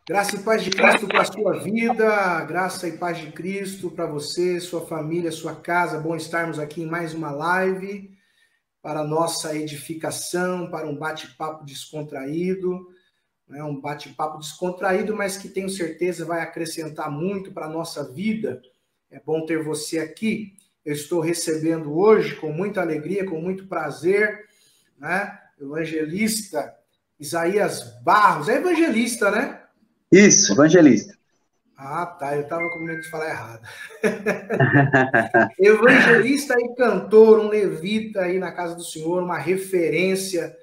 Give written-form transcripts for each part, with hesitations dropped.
Graça e paz de Cristo para a sua vida, graça e paz de Cristo para você, sua família, sua casa. Bom estarmos aqui em mais uma live para nossa edificação, para um bate-papo descontraído, né? Um bate-papo descontraído, mas que tenho certeza vai acrescentar muito para a nossa vida. É bom ter você aqui. Eu estou recebendo hoje com muita alegria, com muito prazer, né? Evangelista Isaías Barros. É evangelista, né? Isso, evangelista. Ah, tá. Eu estava com medo de falar errado. Evangelista e cantor, um levita aí na casa do Senhor, uma referência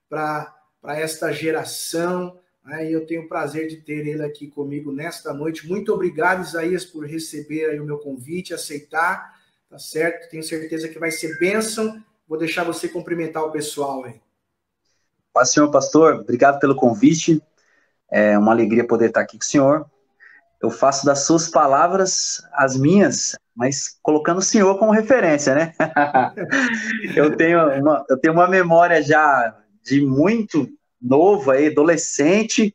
para esta geração. Né? E eu tenho o prazer de ter ele aqui comigo nesta noite. Muito obrigado, Isaías, por receber aí o meu convite, aceitar, tá certo? Tenho certeza que vai ser bênção. Vou deixar você cumprimentar o pessoal aí. Paz, senhor pastor, obrigado pelo convite. É uma alegria poder estar aqui com o senhor. Eu faço das suas palavras as minhas, mas colocando o senhor como referência, né? Eu tenho uma memória já de muito novo aí, adolescente.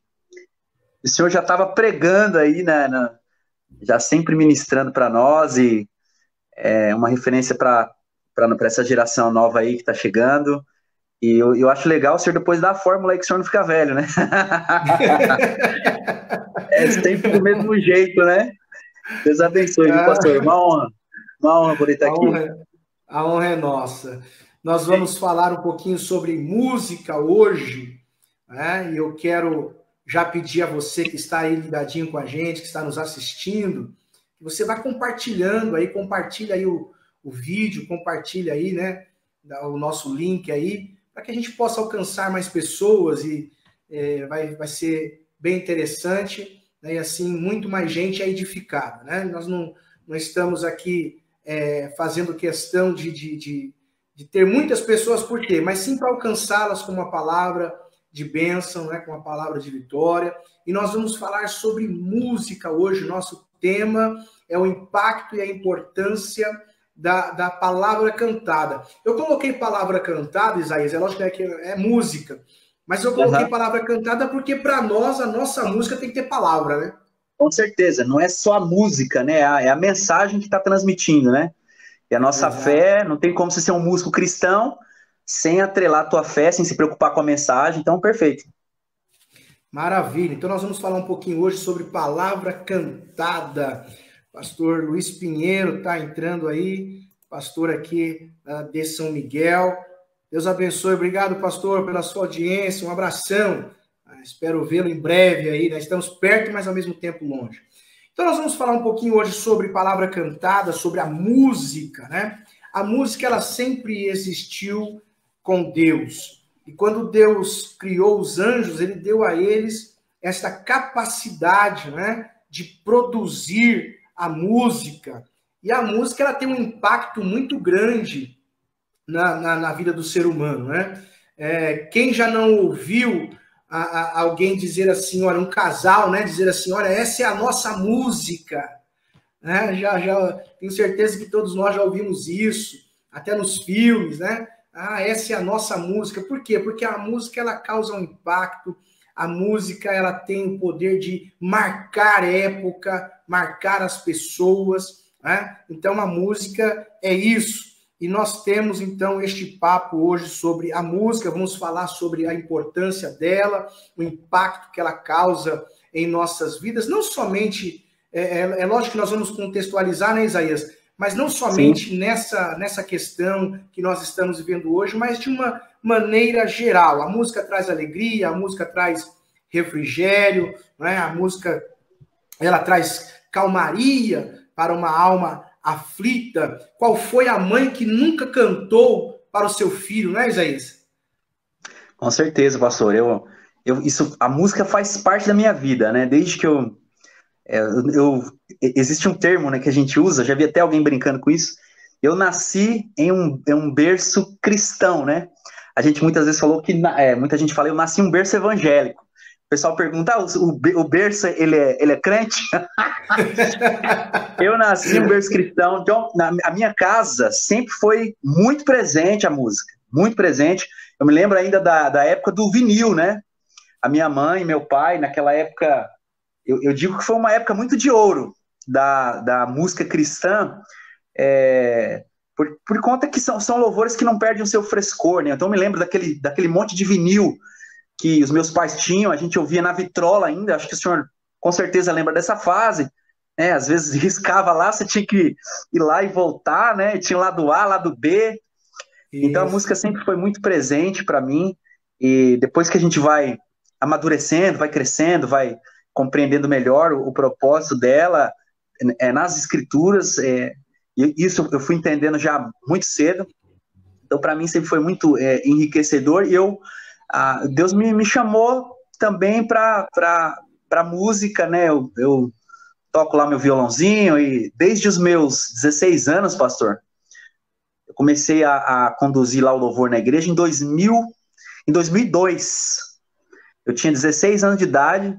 O senhor já estava pregando aí, né, já sempre ministrando para nós e é uma referência para essa geração nova aí que está chegando. E eu acho legal o senhor depois dar a fórmula aí que o senhor não fica velho, né? É sempre do mesmo jeito, né? Deus abençoe, viu, pastor? Uma honra poder estar A aqui. honra, a honra é nossa. Nós vamos falar um pouquinho sobre música hoje, né? E eu quero já pedir a você que está aí ligadinho com a gente, que está nos assistindo, que você vá compartilhando aí, compartilha aí o vídeo, compartilha aí, né, o nosso link aí, para que a gente possa alcançar mais pessoas e vai ser bem interessante, né? E assim, muito mais gente é edificada, né? Nós não estamos aqui fazendo questão de ter muitas pessoas por ter, mas sim para alcançá-las com uma palavra de bênção, né, com uma palavra de vitória. E nós vamos falar sobre música hoje. Nosso tema é o impacto e a importância da palavra cantada. Eu coloquei palavra cantada, Isaías, é lógico que é música, mas eu coloquei Uhum. palavra cantada porque para nós, a nossa música tem que ter palavra, né? Com certeza, não é só a música, né? É a mensagem que está transmitindo, né? E a nossa Exato. fé, não tem como você ser um músico cristão sem atrelar a tua fé, sem se preocupar com a mensagem. Então, perfeito. Maravilha. Então nós vamos falar um pouquinho hoje sobre palavra cantada. Pastor Luiz Pinheiro está entrando aí, pastor aqui de São Miguel. Deus abençoe. Obrigado, pastor, pela sua audiência. Um abração. Espero vê-lo em breve aí. Nós estamos perto, mas ao mesmo tempo longe. Então nós vamos falar um pouquinho hoje sobre palavra cantada, sobre a música, né? A música, ela sempre existiu com Deus. E quando Deus criou os anjos, ele deu a eles esta capacidade, né, de produzir a música. E a música, ela tem um impacto muito grande na vida do ser humano, né? Quem já não ouviu alguém dizer assim, olha, um casal, né, dizer assim, olha, essa é a nossa música, né? Já tenho certeza que todos nós já ouvimos isso, até nos filmes, né? Ah, essa é a nossa música. Por quê? Porque a música, ela causa um impacto, a música, ela tem o poder de marcar época, marcar as pessoas, né? Então, a música é isso. E nós temos, então, este papo hoje sobre a música, vamos falar sobre a importância dela, o impacto que ela causa em nossas vidas, não somente, é lógico que nós vamos contextualizar, né, Isaías? Mas não Sim. somente nessa questão que nós estamos vivendo hoje, mas de uma maneira geral. A música traz alegria, a música traz refrigério, né? A música, ela traz calmaria para uma alma aflita. Qual foi a mãe que nunca cantou para o seu filho, né, Isaías? Com certeza, pastor. A música faz parte da minha vida, né? Desde que existe um termo, né, que a gente usa, já vi até alguém brincando com isso. Eu nasci em um berço cristão, né? A gente muitas vezes falou muita gente fala, eu nasci em um berço evangélico. O pessoal pergunta, o berço, ele é crente? Eu nasci em um berço cristão, então a minha casa sempre foi muito presente a música, muito presente. Eu me lembro ainda da época do vinil, né? A minha mãe, meu pai, naquela época eu digo que foi uma época muito de ouro da música cristã, por conta que são louvores que não perdem o seu frescor, né? Então eu me lembro daquele monte de vinil que os meus pais tinham, a gente ouvia na vitrola ainda, acho que o senhor com certeza lembra dessa fase, né? Às vezes riscava lá, você tinha que ir lá e voltar, né? Tinha lado A, lado B. Isso. Então a música sempre foi muito presente para mim, e depois que a gente vai amadurecendo, vai crescendo, vai compreendendo melhor o propósito dela nas escrituras, e isso eu fui entendendo já muito cedo. Então para mim sempre foi muito enriquecedor, e Deus me chamou também para música, né? Eu toco lá meu violãozinho, e desde os meus 16 anos, pastor, eu comecei a conduzir lá o louvor na igreja em 2002. Eu tinha 16 anos de idade,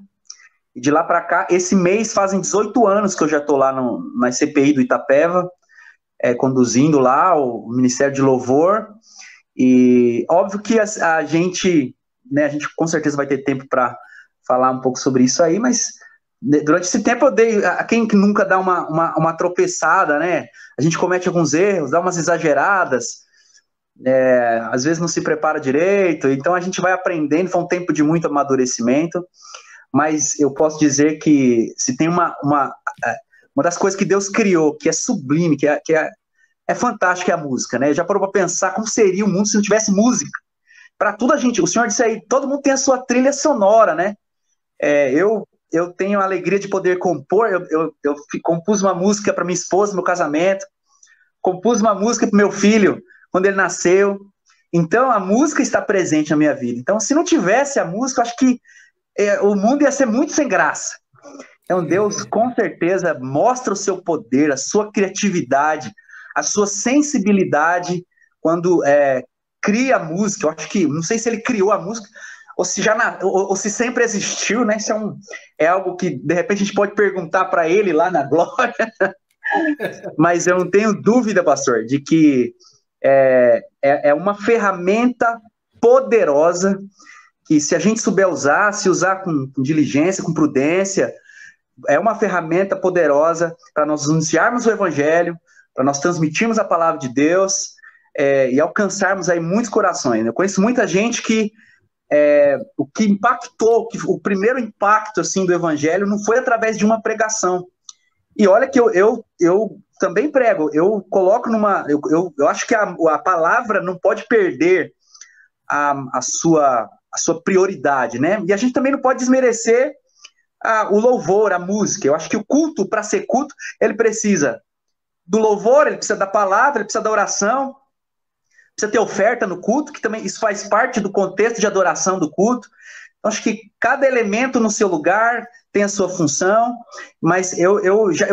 e de lá para cá, esse mês fazem 18 anos que eu já estou lá na CPI do Itapeva, conduzindo lá o Ministério de Louvor. E óbvio que a gente com certeza vai ter tempo para falar um pouco sobre isso aí, mas durante esse tempo eu dei, a quem nunca dá uma tropeçada, né? A gente comete alguns erros, dá umas exageradas, às vezes não se prepara direito, então a gente vai aprendendo, foi um tempo de muito amadurecimento, mas eu posso dizer que se tem uma das coisas que Deus criou, que é sublime, que é fantástica, é a música, né? Já parou para pensar como seria o mundo se não tivesse música? Para tudo o senhor disse aí, todo mundo tem a sua trilha sonora, né? Eu tenho a alegria de poder compor, eu compus uma música para minha esposa no meu casamento, compus uma música para meu filho quando ele nasceu. Então a música está presente na minha vida. Então se não tivesse a música, eu acho que o mundo ia ser muito sem graça. Então Deus com certeza mostra o seu poder, a sua criatividade, a sua sensibilidade quando cria a música. Eu acho que, não sei se ele criou a música ou se sempre existiu, né? Isso é algo que de repente a gente pode perguntar para ele lá na glória. Mas eu não tenho dúvida, pastor, de que é uma ferramenta poderosa que, se a gente souber usar, se usar com diligência, com prudência, é uma ferramenta poderosa para nós anunciarmos o evangelho, para nós transmitirmos a palavra de Deus e alcançarmos aí muitos corações. Eu conheço muita gente que o que impactou, o primeiro impacto assim do evangelho não foi através de uma pregação. E olha que eu também prego, eu coloco eu acho que a palavra não pode perder a sua prioridade, né? E a gente também não pode desmerecer o louvor, a música. Eu acho que o culto, para ser culto, ele precisa do louvor, ele precisa da palavra, ele precisa da oração, precisa ter oferta no culto, que também isso faz parte do contexto de adoração do culto. Então, acho que cada elemento no seu lugar tem a sua função, mas eu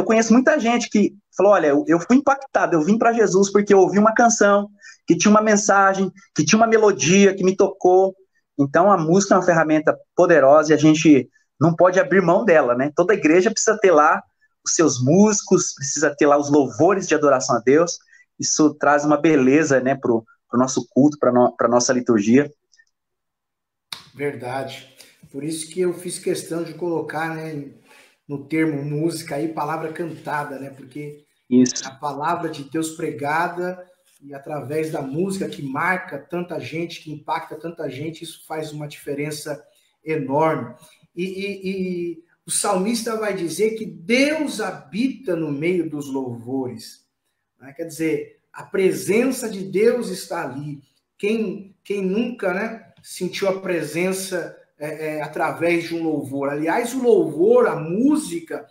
conheço muita gente que falou, olha, eu fui impactado, eu vim para Jesus porque eu ouvi uma canção que tinha uma mensagem, que tinha uma melodia que me tocou. Então, a música é uma ferramenta poderosa e a gente não pode abrir mão dela, né? Toda igreja precisa ter lá os seus músicos, precisa ter lá os louvores de adoração a Deus. Isso traz uma beleza, né, para o nosso culto, para a nossa liturgia. Verdade. Por isso que eu fiz questão de colocar, né, no termo música aí, palavra cantada, né? Porque isso, a palavra de Deus pregada e através da música que marca tanta gente, que impacta tanta gente, isso faz uma diferença enorme. E o salmista vai dizer que Deus habita no meio dos louvores. Né? Quer dizer, a presença de Deus está ali. Quem nunca, né, sentiu a presença através de um louvor? Aliás, o louvor, a música,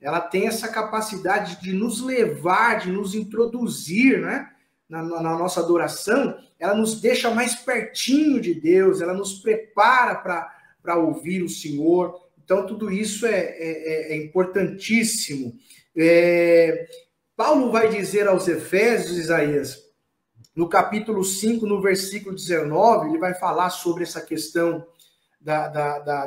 ela tem essa capacidade de nos levar, de nos introduzir, né, na nossa adoração. Ela nos deixa mais pertinho de Deus, ela nos prepara para ouvir o Senhor. Então, tudo isso é importantíssimo. Paulo vai dizer aos Efésios, Isaías, no capítulo 5, no versículo 19, ele vai falar sobre essa questão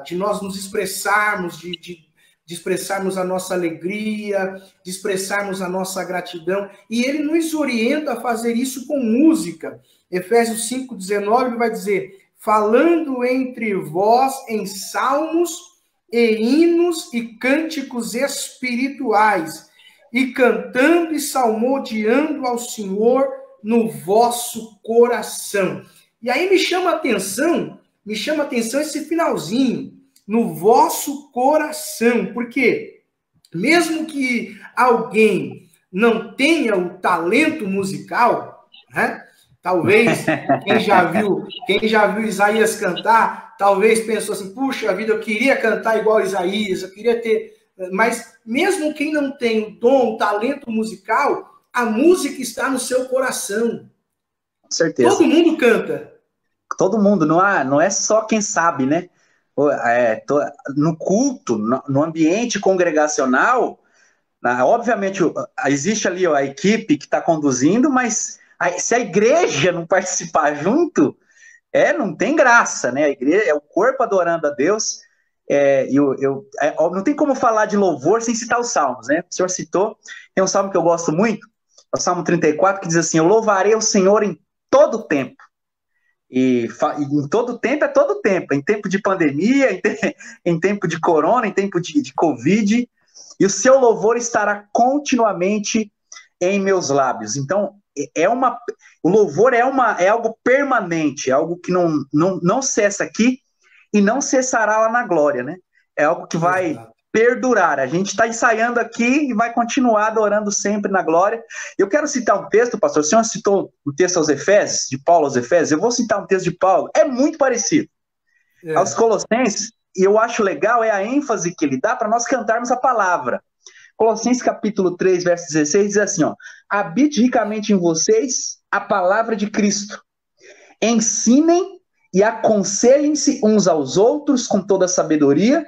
de nós nos expressarmos, de expressarmos a nossa alegria, de expressarmos a nossa gratidão. E ele nos orienta a fazer isso com música. Efésios 5, 19, ele vai dizer, falando entre vós em salmos e hinos e cânticos espirituais, e cantando e salmodiando ao Senhor no vosso coração. E aí me chama a atenção esse finalzinho, no vosso coração, porque mesmo que alguém não tenha o talento musical, né? Talvez quem já viu Isaías cantar, talvez pensou assim, puxa vida, eu queria cantar igual Isaías, eu queria ter... Mas mesmo quem não tem o dom, o talento musical, a música está no seu coração. Com certeza. Todo mundo canta. Todo mundo, não é só quem sabe, né? No culto, no ambiente congregacional, obviamente existe ali a equipe que está conduzindo, mas se a igreja não participar junto, não tem graça, né? A igreja é o corpo adorando a Deus. Não tem como falar de louvor sem citar os salmos, né? O senhor citou, tem um salmo que eu gosto muito, é o Salmo 34, que diz assim: eu louvarei o Senhor em todo tempo. E em todo tempo é todo tempo, em tempo de pandemia, em tempo de corona, em tempo de Covid, e o seu louvor estará continuamente em meus lábios. Então, o louvor é algo permanente, é algo que não cessa aqui e não cessará lá na glória, né? É algo que vai perdurar. A gente está ensaiando aqui e vai continuar adorando sempre na glória. Eu quero citar um texto, pastor. O senhor citou o texto aos Efésios, de Paulo aos Efésios. Eu vou citar um texto de Paulo. É muito parecido aos Colossenses, e eu acho legal a ênfase que ele dá para nós cantarmos a palavra. Colossenses capítulo 3, verso 16, diz assim, habite ricamente em vocês a palavra de Cristo. Ensinem e aconselhem-se uns aos outros com toda a sabedoria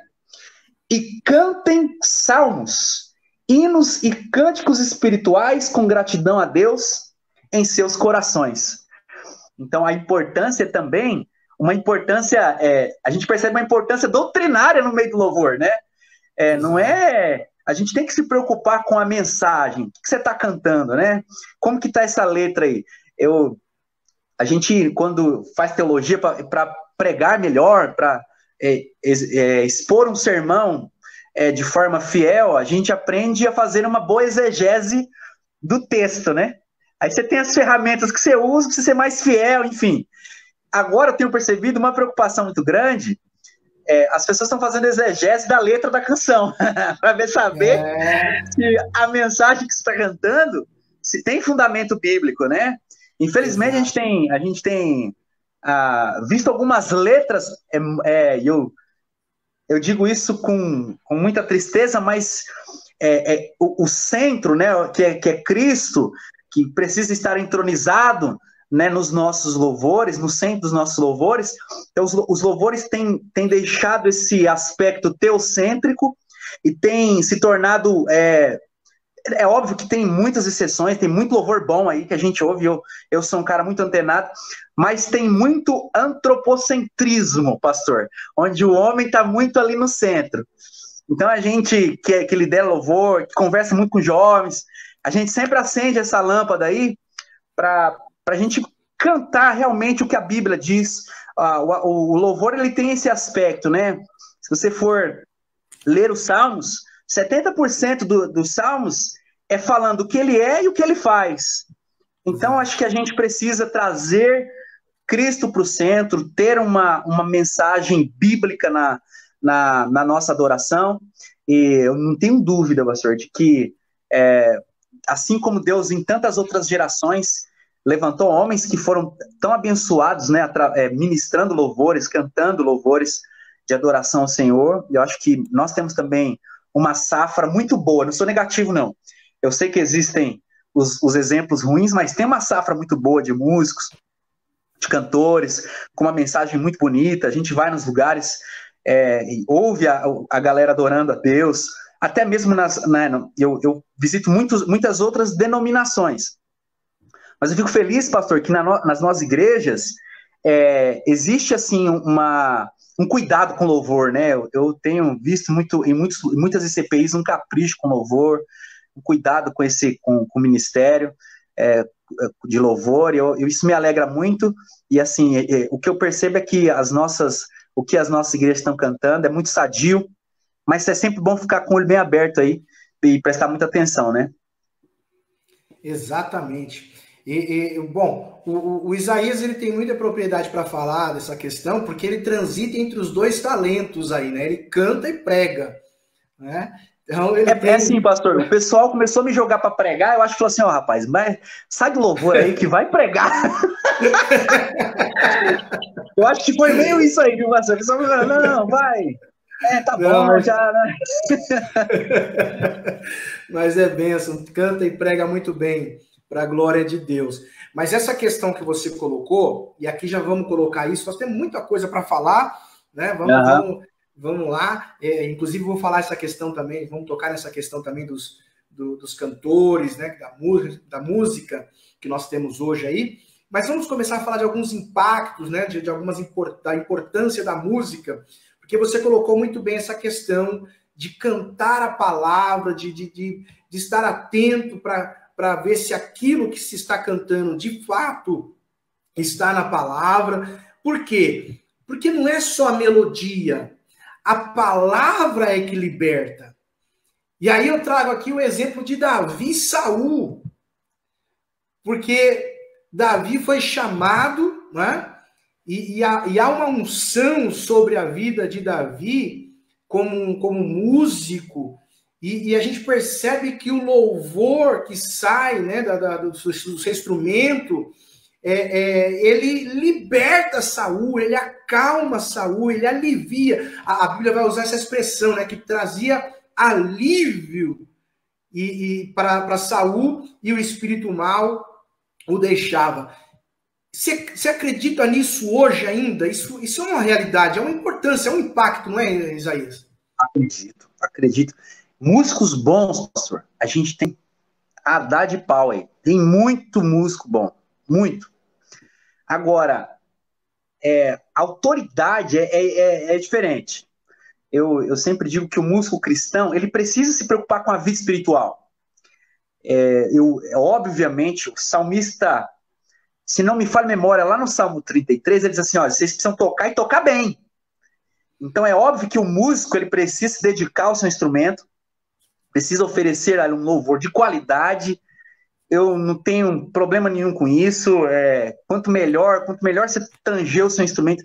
e cantem salmos, hinos e cânticos espirituais com gratidão a Deus em seus corações. Então, a importância também, a gente percebe uma importância doutrinária no meio do louvor, né? A gente tem que se preocupar com a mensagem, o que você está cantando, né? Como que está essa letra aí? A gente, quando faz teologia para pregar melhor, para expor um sermão de forma fiel, a gente aprende a fazer uma boa exegese do texto, né? Aí você tem as ferramentas que você usa para ser mais fiel, enfim. Agora eu tenho percebido uma preocupação muito grande, as pessoas estão fazendo exegese da letra da canção, para saber se a mensagem que você está cantando se tem fundamento bíblico, né? Infelizmente, a gente tem visto algumas letras, eu digo isso com muita tristeza, mas o centro, né, que é Cristo, que precisa estar entronizado, né, nos nossos louvores, no centro dos nossos louvores. Então, os louvores têm deixado esse aspecto teocêntrico e têm se tornado... É óbvio que tem muitas exceções, tem muito louvor bom aí que a gente ouve, eu sou um cara muito antenado, mas tem muito antropocentrismo, pastor, onde o homem está muito ali no centro. Então a gente que lidera louvor, que conversa muito com jovens, a gente sempre acende essa lâmpada aí para a gente cantar realmente o que a Bíblia diz. O louvor, ele tem esse aspecto, né? Se você for ler os Salmos, 70% dos Salmos é falando o que ele é e o que ele faz. Então, acho que a gente precisa trazer Cristo para o centro, ter uma mensagem bíblica na nossa adoração. E eu não tenho dúvida, pastor, de que, assim como Deus em tantas outras gerações levantou homens que foram tão abençoados, né, ministrando louvores, cantando louvores de adoração ao Senhor, eu acho que nós temos também uma safra muito boa. Não sou negativo, não. Eu sei que existem os exemplos ruins, mas tem uma safra muito boa de músicos, de cantores, com uma mensagem muito bonita. A gente vai nos lugares, ouve a galera adorando a Deus, até mesmo eu visito muitas outras denominações. Mas eu fico feliz, pastor, que nas nossas igrejas existe assim um cuidado com louvor, né? Eu tenho visto em muitas ICPIs um capricho com louvor, um cuidado com o ministério de louvor, isso me alegra muito. E assim, o que eu percebo é que o que as nossas igrejas estão cantando é muito sadio, mas é sempre bom ficar com o olho bem aberto aí e prestar muita atenção, né? Exatamente. Bom, o Isaías ele tem muita propriedade para falar dessa questão, porque ele transita entre os dois talentos aí, né? Ele canta e prega, né? Então ele É assim, pastor, o pessoal começou a me jogar para pregar, eu acho que falou assim, ó, rapaz, mas sai do louvor aí que vai pregar. Eu acho que foi meio isso aí, viu, pastor? O pessoal me falou, não, vai. Tá bom, mas... já, né? Mas é bênção, canta e prega muito bem, para a glória de Deus. Mas essa questão que você colocou, e aqui já vamos colocar isso, nós temos muita coisa para falar, né? Vamos lá. Inclusive, vou falar essa questão também, vamos tocar nessa questão também dos cantores, né? Da música que nós temos hoje aí. Mas vamos começar a falar de alguns impactos, né? Da importância da música, porque você colocou muito bem essa questão de cantar a palavra, de estar atento para ver se aquilo que se está cantando de fato está na palavra. Por quê? Porque não é só a melodia, a palavra é que liberta. E aí eu trago aqui o exemplo de Davi e Saul, porque Davi foi chamado, né? E há uma unção sobre a vida de Davi como músico, e a gente percebe que o louvor que sai, né, do seu instrumento, ele liberta Saul, ele acalma Saul, ele alivia. A Bíblia vai usar essa expressão, né, que trazia alívio para Saul, e o espírito mal o deixava. Você acredita nisso hoje ainda? Isso é uma realidade, é uma importância, é um impacto, não é, Isaías? Acredito. Músicos bons, pastor, a gente tem a dar de pau aí. Tem muito músico bom, muito. Agora, autoridade é diferente. Eu sempre digo que o músico cristão, ele precisa se preocupar com a vida espiritual. Obviamente, o salmista, se não me falha a memória, lá no Salmo 33, ele diz assim, olha, vocês precisam tocar e tocar bem. Então é óbvio que o músico ele precisa se dedicar ao seu instrumento, precisa oferecer um louvor de qualidade. Eu não tenho problema nenhum com isso. Quanto melhor você tanger o seu instrumento,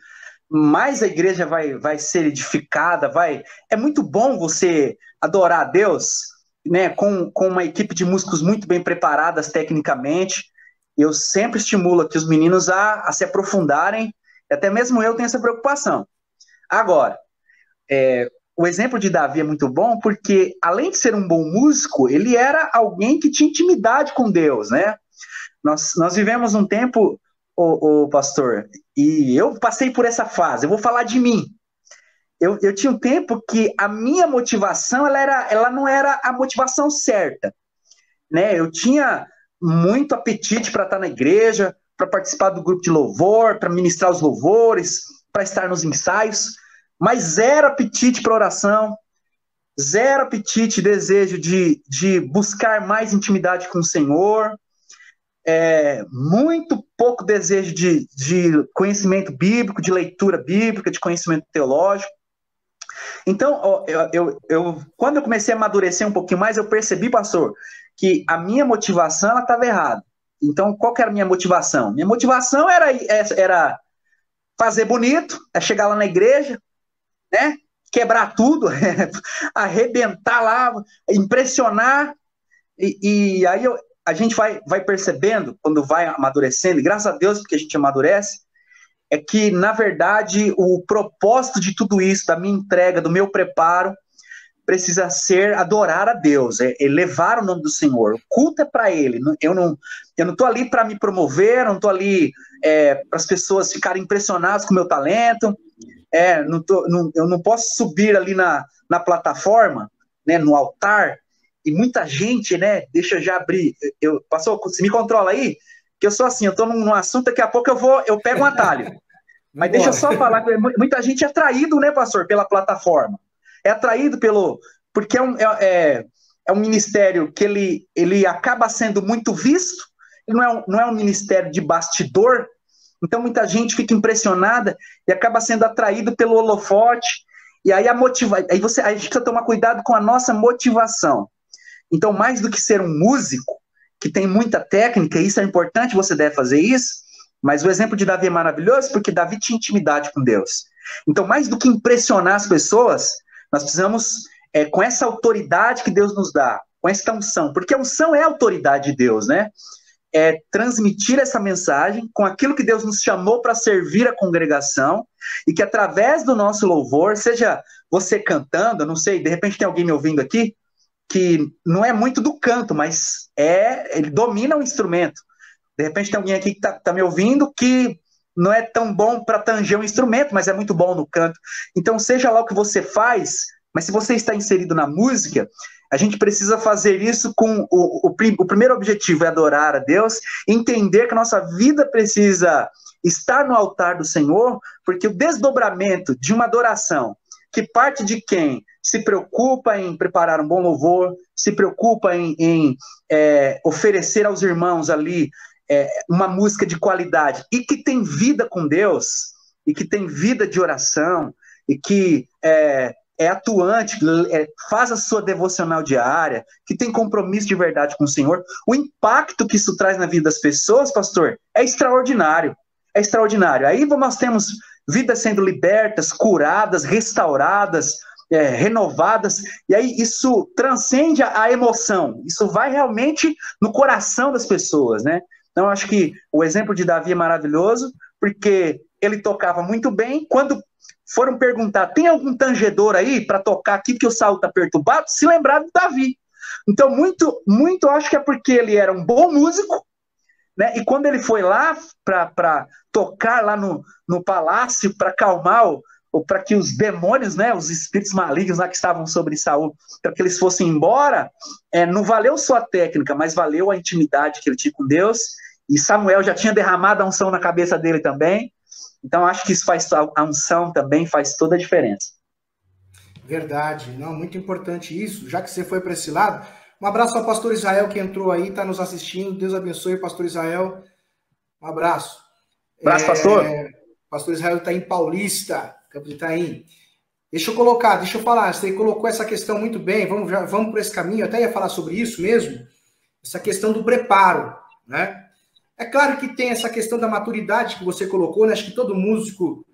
mais a igreja vai ser edificada. É muito bom você adorar a Deus, né, com uma equipe de músicos muito bem preparadas tecnicamente. Eu sempre estimulo aqui os meninos a se aprofundarem, até mesmo eu tenho essa preocupação. Agora, o exemplo de Davi é muito bom porque, além de ser um bom músico, ele era alguém que tinha intimidade com Deus, né? Nós vivemos um tempo, o pastor, e eu passei por essa fase, eu vou falar de mim. Eu tinha um tempo que a minha motivação, ela não era a motivação certa, né? Eu tinha muito apetite para estar na igreja, para participar do grupo de louvor, para ministrar os louvores, para estar nos ensaios, mas zero apetite para oração, zero apetite, desejo de buscar mais intimidade com o Senhor, muito pouco desejo de conhecimento bíblico, de leitura bíblica, de conhecimento teológico. Então, quando eu comecei a amadurecer um pouquinho mais, eu percebi, pastor, que a minha motivação estava errada. Então, qual que era a minha motivação? Minha motivação era fazer bonito, chegar lá na igreja, né? Quebrar tudo, arrebentar lá, impressionar, e aí a gente vai percebendo, quando vai amadurecendo, e graças a Deus, porque a gente amadurece, é que, na verdade, o propósito de tudo isso, da minha entrega, do meu preparo, precisa ser adorar a Deus, levar o nome do Senhor. O culto é para Ele. Eu não estou ali para me promover, eu não estou ali para as pessoas ficarem impressionadas com o meu talento. Eu não posso subir ali na plataforma, né, no altar, e muita gente, né, deixa eu já abrir, pastor, você me controla aí? Que eu sou assim, eu estou num assunto, daqui a pouco eu pego um atalho. Mas deixa eu só falar, muita gente é atraído, né, pastor, pela plataforma. É atraído porque é um ministério que ele acaba sendo muito visto, não é um ministério de bastidor. Então muita gente fica impressionada e acaba sendo atraído pelo holofote, E aí a gente precisa tomar cuidado com a nossa motivação. Então, mais do que ser um músico, que tem muita técnica, isso é importante, você deve fazer isso, mas o exemplo de Davi é maravilhoso, porque Davi tinha intimidade com Deus. Então, mais do que impressionar as pessoas, nós precisamos, com essa autoridade que Deus nos dá, com essa unção, porque a unção é a autoridade de Deus, né? É transmitir essa mensagem com aquilo que Deus nos chamou para servir a congregação, e que através do nosso louvor, seja você cantando, eu não sei, de repente tem alguém me ouvindo aqui, que não é muito do canto, mas ele domina o instrumento. De repente tem alguém aqui que tá me ouvindo que não é tão bom para tanger um instrumento, mas é muito bom no canto. Então, seja lá o que você faz, mas se você está inserido na música, a gente precisa fazer isso com o primeiro objetivo é adorar a Deus, entender que a nossa vida precisa estar no altar do Senhor, porque o desdobramento de uma adoração que parte de quem se preocupa em preparar um bom louvor, se preocupa em oferecer aos irmãos ali uma música de qualidade, e que tem vida com Deus, e que tem vida de oração, e que é atuante, faz a sua devocional diária, que tem compromisso de verdade com o Senhor, o impacto que isso traz na vida das pessoas, pastor, é extraordinário. É extraordinário. Aí nós temos vidas sendo libertas, curadas, restauradas, renovadas, e aí isso transcende a emoção, isso vai realmente no coração das pessoas, né? Então, eu acho que o exemplo de Davi é maravilhoso, porque ele tocava muito bem. Quando foram perguntar, tem algum tangedor aí para tocar aqui, porque o Saul está perturbado? Se lembraram de Davi. Então, muito acho que é porque ele era um bom músico, né? E quando ele foi lá para tocar lá no palácio, para acalmar ou para que os demônios, né, os espíritos malignos lá que estavam sobre Saul, para que eles fossem embora, não valeu só a técnica, mas valeu a intimidade que ele tinha com Deus, e Samuel já tinha derramado a unção na cabeça dele também. Então acho que isso a unção também faz toda a diferença. Verdade, não, muito importante isso, já que você foi para esse lado. Um abraço ao pastor Israel que entrou aí, está nos assistindo, Deus abençoe o pastor Israel, um abraço. Abraço, pastor. Pastor Israel está em Paulista, Campo de Itaim. Deixa eu falar, você colocou essa questão muito bem, vamos por esse caminho, eu até ia falar sobre isso mesmo, essa questão do preparo, né? É claro que tem essa questão da maturidade que você colocou, né? Acho que todo músico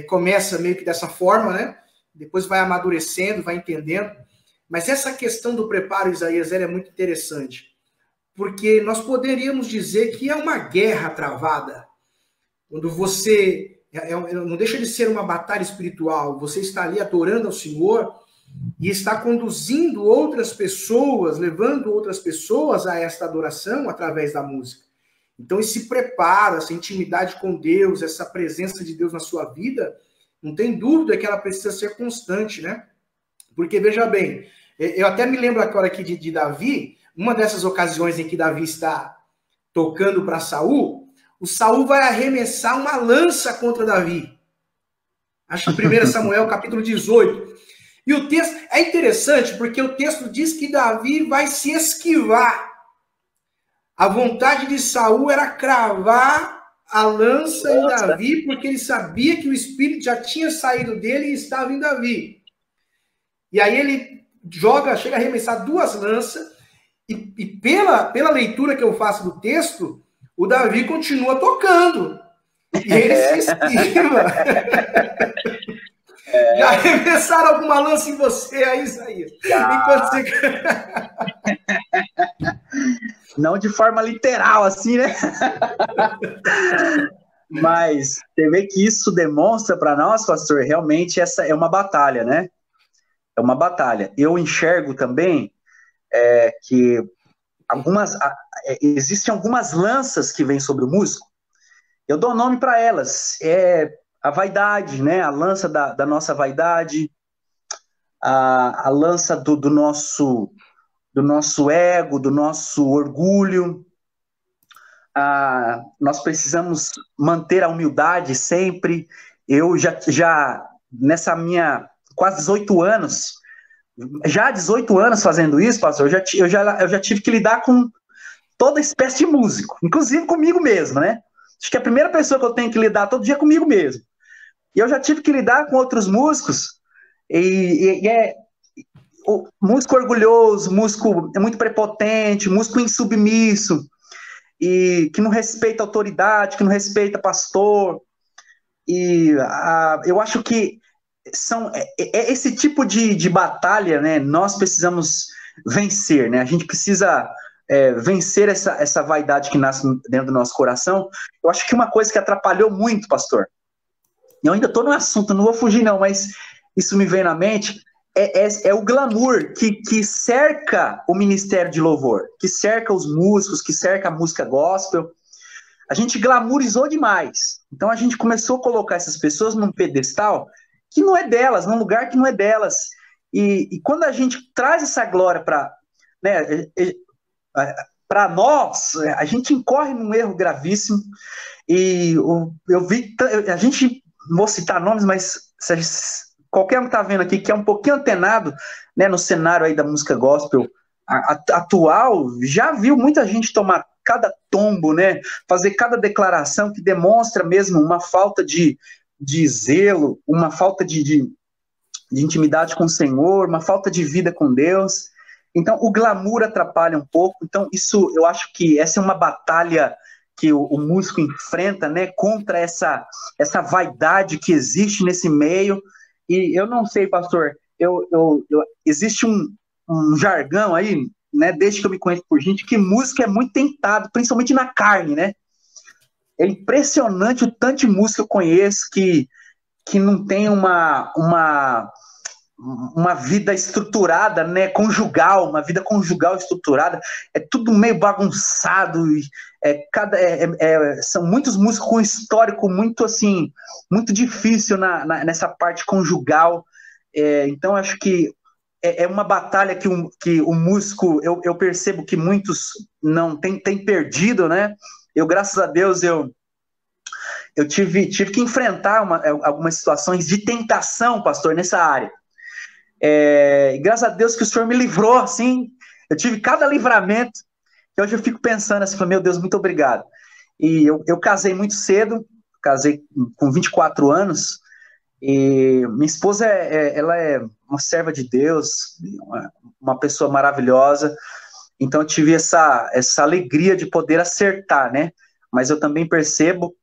começa meio que dessa forma, né? Depois vai amadurecendo, vai entendendo, mas essa questão do preparo, Isaías, ela é muito interessante, porque nós poderíamos dizer que é uma guerra travada, quando você... não deixa de ser uma batalha espiritual, você está ali adorando ao Senhor e está conduzindo outras pessoas, levando outras pessoas a esta adoração através da música. Então esse preparo, essa intimidade com Deus, essa presença de Deus na sua vida, não tem dúvida que ela precisa ser constante, né? Porque, veja bem, eu até me lembro agora aqui de Davi, uma dessas ocasiões em que Davi está tocando para Saul, o Saul vai arremessar uma lança contra Davi. Acho que 1 Samuel, capítulo 18. E o texto é interessante, porque o texto diz que Davi vai se esquivar. A vontade de Saul era cravar a lança em Davi, porque ele sabia que o espírito já tinha saído dele e estava em Davi. E aí ele chega a arremessar duas lanças, e pela leitura que eu faço do texto, o Davi continua tocando. E ele se esquiva. Já arremessaram alguma lança em você aí, Isaías? Enquanto você... Não de forma literal, assim, né? Mas você vê que isso demonstra para nós, pastor, realmente essa é uma batalha, né? É uma batalha. Eu enxergo também que existem algumas lanças que vêm sobre o músico. Eu dou nome para elas. A vaidade, né? A lança da nossa vaidade, a lança do nosso ego, do nosso orgulho. Nós precisamos manter a humildade sempre. Eu já nessa minha quase 18 anos, já há 18 anos fazendo isso, pastor, eu já tive que lidar com toda espécie de músico, inclusive comigo mesmo, né? Acho que a primeira pessoa que eu tenho que lidar todo dia é comigo mesmo. E eu já tive que lidar com outros músicos, e é o músico orgulhoso, músico é muito prepotente, músico insubmisso, e que não respeita a autoridade, que não respeita pastor. Eu acho que é esse tipo de batalha, né? Nós precisamos vencer, né? A gente precisa vencer essa vaidade que nasce dentro do nosso coração. Eu acho que uma coisa que atrapalhou muito, pastor, eu ainda estou no assunto, não vou fugir não, mas isso me vem na mente, é o glamour que cerca o ministério de louvor, que cerca os músicos, que cerca a música gospel. A gente glamourizou demais. Então a gente começou a colocar essas pessoas num pedestal que não é delas, num lugar que não é delas. E quando a gente traz essa glória para, né, para nós, a gente incorre num erro gravíssimo. E eu vi, a gente, não vou citar nomes, mas qualquer um que está vendo aqui que é um pouquinho antenado, né, no cenário aí da música gospel atual, já viu muita gente tomar cada tombo, né, fazer cada declaração que demonstra mesmo uma falta de zelo, uma falta de intimidade com o Senhor, uma falta de vida com Deus. Então, o glamour atrapalha um pouco. Então, isso, eu acho que essa é uma batalha que o músico enfrenta, né, contra essa vaidade que existe nesse meio. E eu não sei, pastor, existe um jargão aí, né, desde que eu me conheço por gente, que música é muito tentado, principalmente na carne, né? É impressionante o tanto de música que eu conheço que não tem uma vida estruturada, né, conjugal, uma vida conjugal estruturada, é tudo meio bagunçado, são muitos músicos com histórico muito assim, muito difícil nessa parte conjugal. Então acho que é uma batalha que o músico, eu percebo que muitos não tem perdido, né? Graças a Deus, eu tive que enfrentar algumas situações de tentação, pastor, nessa área. E graças a Deus que o Senhor me livrou, assim, eu tive cada livramento, que hoje eu fico pensando assim, meu Deus, muito obrigado. E eu casei muito cedo, casei com 24 anos, e minha esposa, ela é uma serva de Deus, uma pessoa maravilhosa, então eu tive essa alegria de poder acertar, né? Mas eu também percebo,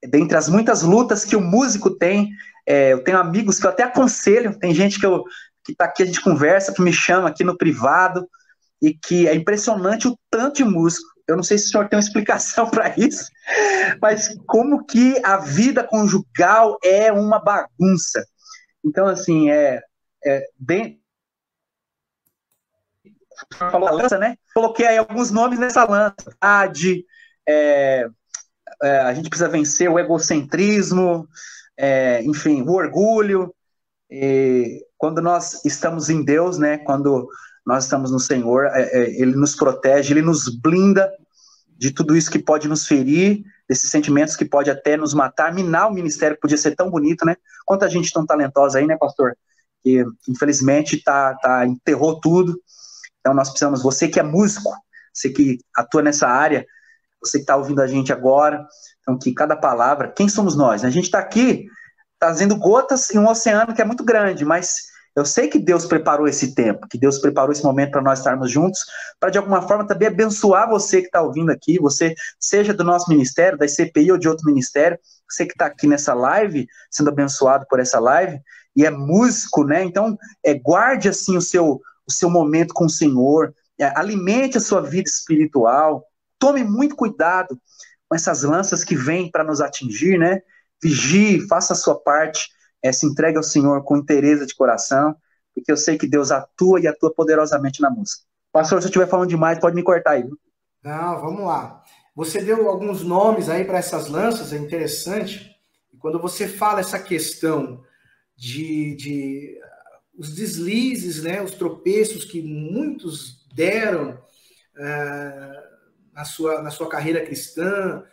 dentre as muitas lutas que o músico tem, eu tenho amigos que eu até aconselho, tem gente que está aqui, a gente conversa, que me chama aqui no privado, e que é impressionante o tanto de músico. Eu não sei se o senhor tem uma explicação para isso, mas como que a vida conjugal é uma bagunça. Então, assim, bem... falou a lança, né? Coloquei aí alguns nomes nessa lança. A gente precisa vencer o egocentrismo, enfim, o orgulho. Quando nós estamos em Deus, né? Quando nós estamos no Senhor, Ele nos protege, Ele nos blinda de tudo isso que pode nos ferir, desses sentimentos que pode até nos matar, minar o ministério, que podia ser tão bonito, né? Quanta gente tão talentosa aí, né, pastor? Que infelizmente enterrou tudo. Então nós precisamos, você que é músico, você que atua nessa área, você que está ouvindo a gente agora, então que cada palavra, quem somos nós? A gente está aqui trazendo gotas em um oceano que é muito grande, mas eu sei que Deus preparou esse tempo, que Deus preparou esse momento para nós estarmos juntos, para de alguma forma também abençoar você que está ouvindo aqui, você seja do nosso ministério, da ICPI ou de outro ministério, você que está aqui nessa live, sendo abençoado por essa live, e é músico, né? Então, guarde assim o seu momento com o Senhor, alimente a sua vida espiritual, tome muito cuidado com essas lanças que vêm para nos atingir, né? Vigie, faça a sua parte, se entregue ao Senhor com inteireza de coração, porque eu sei que Deus atua e atua poderosamente na música. Pastor, se eu estiver falando demais, pode me cortar aí. Viu? Não, vamos lá. Você deu alguns nomes aí para essas lanças, é interessante. E quando você fala essa questão de os deslizes, né, os tropeços que muitos deram na sua carreira cristã,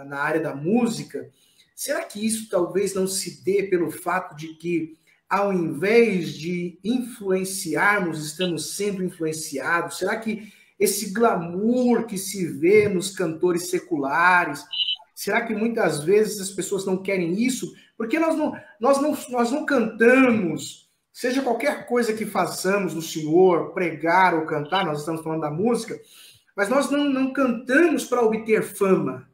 na área da música, será que isso talvez não se dê pelo fato de que, ao invés de influenciarmos, estamos sendo influenciados? Será que esse glamour que se vê nos cantores seculares, será que muitas vezes as pessoas não querem isso? Porque nós não cantamos seja qualquer coisa que façamos no Senhor, pregar ou cantar, nós estamos falando da música, mas nós não cantamos para obter fama.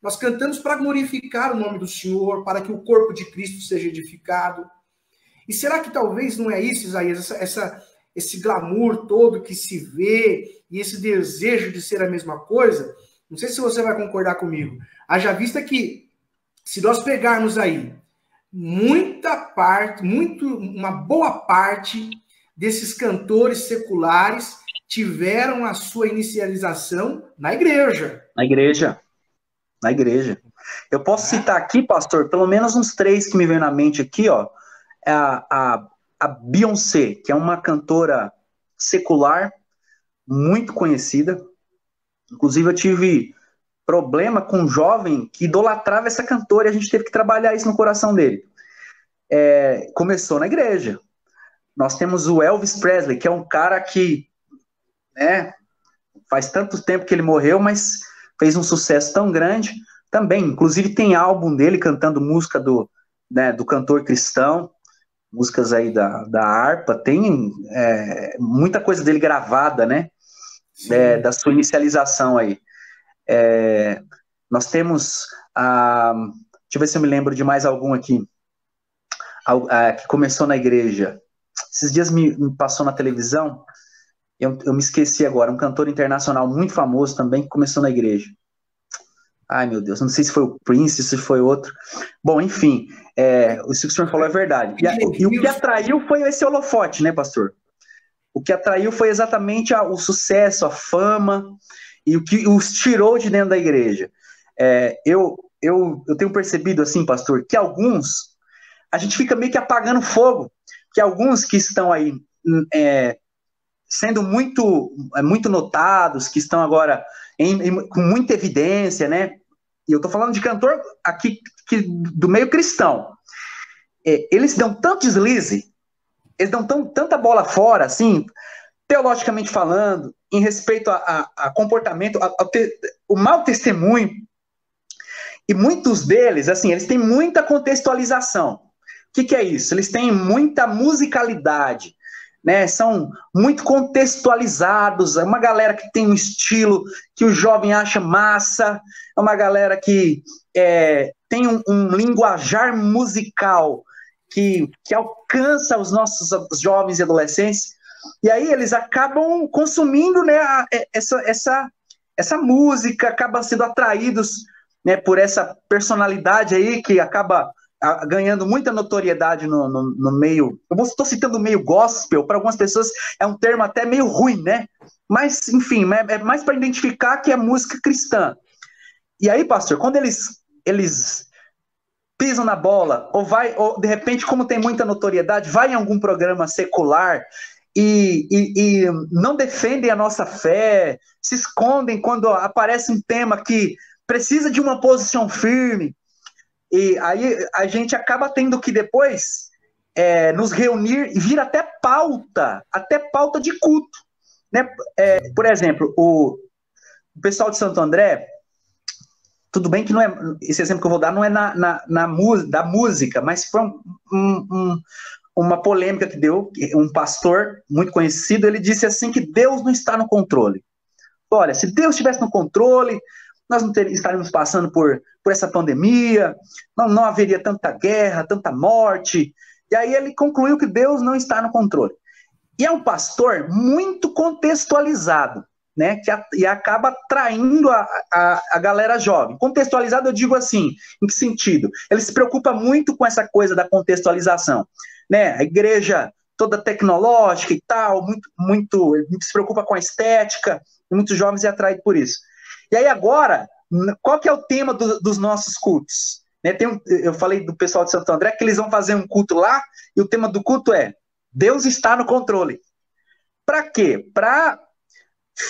Nós cantamos para glorificar o nome do Senhor, para que o corpo de Cristo seja edificado. E será que talvez não é isso, Isaías, esse glamour todo que se vê e esse desejo de ser a mesma coisa? Não sei se você vai concordar comigo. Haja vista que, se nós pegarmos aí uma boa parte desses cantores seculares tiveram a sua inicialização na igreja. Na igreja. Eu posso citar aqui, pastor, pelo menos uns 3 que me vem na mente aqui, ó. A Beyoncé, que é uma cantora secular muito conhecida. Inclusive, eu tive problema com um jovem que idolatrava essa cantora e a gente teve que trabalhar isso no coração dele. Começou na igreja. Nós temos o Elvis Presley, que é um cara que, né, faz tanto tempo que ele morreu, mas fez um sucesso tão grande. Também, inclusive, tem álbum dele cantando música do cantor cristão, músicas aí da harpa, tem muita coisa dele gravada, né? Da sua inicialização aí. Nós temos deixa eu ver se eu me lembro de mais algum aqui, que começou na igreja. Esses dias me passou na televisão, eu me esqueci agora, um cantor internacional muito famoso também, que começou na igreja. Ai, meu Deus, não sei se foi o Prince, se foi outro. Bom, enfim, o que o senhor falou é verdade. E o que atraiu foi esse holofote, né, pastor? O que atraiu foi exatamente o sucesso, a fama, e o que os tirou de dentro da igreja. Eu tenho percebido, assim, pastor, que alguns, a gente fica meio que apagando fogo, que alguns que estão aí sendo muito notados, que estão agora com muita evidência, né? E eu tô falando de cantor aqui do meio cristão. Eles dão tanto deslize, eles dão tanta bola fora, assim, teologicamente falando, em respeito a comportamento, o mau testemunho. E muitos deles, assim, eles têm muita contextualização. O que é isso? Eles têm muita musicalidade, né? São muito contextualizados. É uma galera que tem um estilo que o jovem acha massa. É uma galera que tem um linguajar musical que alcança os nossos jovens e adolescentes. E aí eles acabam consumindo, né, essa música, acabam sendo atraídos, né, por essa personalidade aí que acaba ganhando muita notoriedade no meio. Eu estou citando o meio gospel, para algumas pessoas é um termo até meio ruim, né? Mas, enfim, é mais para identificar que é música cristã. E aí, pastor, quando eles pisam na bola, ou de repente, como tem muita notoriedade, vai em algum programa secular e não defendem a nossa fé, se escondem quando aparece um tema que precisa de uma posição firme. E aí a gente acaba tendo que depois nos reunir e vir até pauta de culto, né? Por exemplo, o pessoal de Santo André, tudo bem que não é, esse exemplo que eu vou dar não é da música, mas foi uma polêmica que deu, um pastor muito conhecido, ele disse assim que Deus não está no controle. Olha, se Deus estivesse no controle, nós não estaríamos passando por essa pandemia, não haveria tanta guerra, tanta morte. E aí ele concluiu que Deus não está no controle. E é um pastor muito contextualizado, né? E acaba atraindo a galera jovem. Contextualizado eu digo assim, em que sentido? Ele se preocupa muito com essa coisa da contextualização, né? A igreja toda tecnológica e tal, ele se preocupa com a estética, e muitos jovens é atraído por isso. E aí agora, qual que é o tema dos nossos cultos? Né, eu falei do pessoal de Santo André que eles vão fazer um culto lá, e o tema do culto é Deus está no controle. Para quê? Para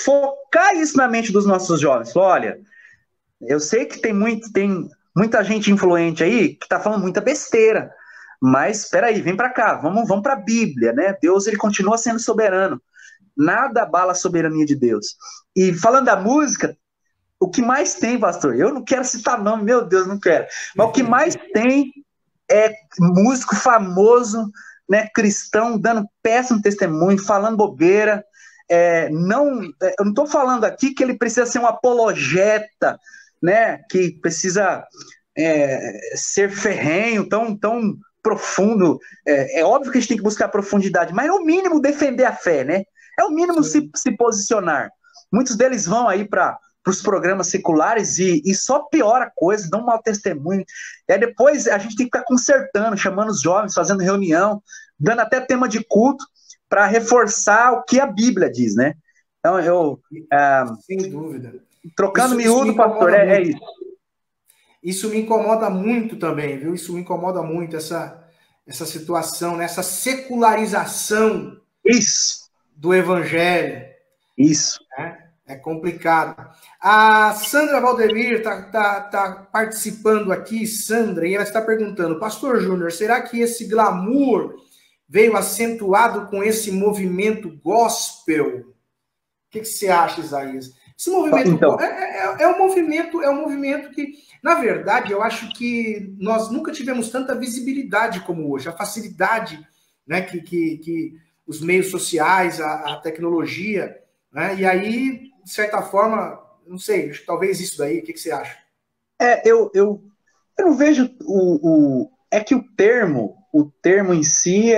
focar isso na mente dos nossos jovens. Olha, eu sei que tem muita gente influente aí que está falando muita besteira, mas espera aí, vem para cá, vamos para a Bíblia, né? Deus, ele continua sendo soberano. Nada abala a soberania de Deus. E falando da música, o que mais tem, pastor, eu não quero citar nome, meu Deus, não quero, mas o que mais tem é músico famoso né, cristão, dando péssimo testemunho, falando bobeira. Eu não estou falando aqui que ele precisa ser um apologeta, né, que precisa ser ferrenho, tão profundo. É óbvio que a gente tem que buscar profundidade, mas é o mínimo defender a fé, né? É o mínimo se posicionar. Muitos deles vão aí para os programas seculares e só piora a coisa, dão um mau testemunho. E aí depois a gente tem que ficar consertando, chamando os jovens, fazendo reunião, dando até tema de culto, para reforçar o que a Bíblia diz, né? Então, sem dúvida. Trocando miúdo, pastor, é isso. Isso me incomoda muito também, viu? Isso me incomoda muito, essa situação, né? Essa secularização do evangelho. Isso. É complicado. A Sandra Valdemir tá participando aqui, Sandra, e ela está perguntando, Pastor Júnior, será que esse glamour veio acentuado com esse movimento gospel? O que você acha, Isaías? Esse movimento então, é um movimento que, na verdade, eu acho que nós nunca tivemos tanta visibilidade como hoje. A facilidade, né, que os meios sociais, a tecnologia, né, e aí, de certa forma, não sei, talvez isso daí, o que você acha? Eu não vejo é que o termo em si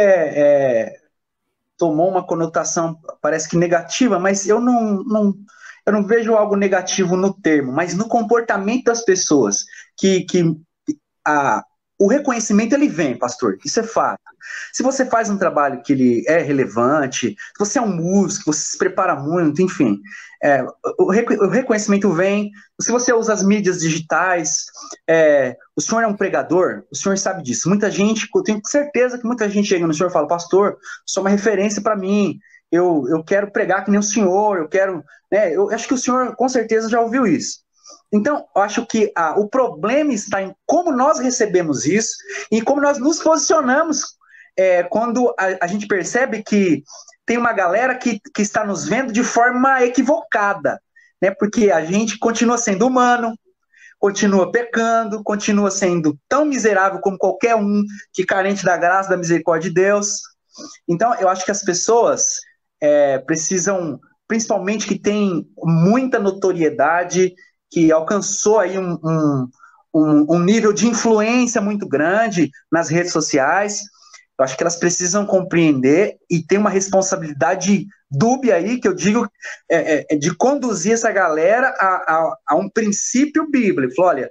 tomou uma conotação, parece que negativa, mas eu não vejo algo negativo no termo, mas no comportamento das pessoas, o reconhecimento ele vem, pastor, isso é fato. Se você faz um trabalho que ele é relevante, se você é um músico, você se prepara muito, enfim, o reconhecimento vem. Se você usa as mídias digitais, o senhor é um pregador, o senhor sabe disso. Muita gente, eu tenho certeza que muita gente chega no senhor e fala, pastor, o senhor é uma referência para mim, eu quero pregar que nem o senhor, eu acho que o senhor com certeza já ouviu isso. Então, eu acho que o problema está em como nós recebemos isso e como nós nos posicionamos quando a gente percebe que tem uma galera que está nos vendo de forma equivocada, né? Porque a gente continua sendo humano, continua pecando, continua sendo tão miserável como qualquer um que carente da graça, da misericórdia de Deus. Então, eu acho que as pessoas precisam, principalmente que tem muita notoriedade, que alcançou aí um nível de influência muito grande nas redes sociais, eu acho que elas precisam compreender e tem uma responsabilidade dúbia aí, que eu digo, de conduzir essa galera a um princípio bíblico. Falou, olha,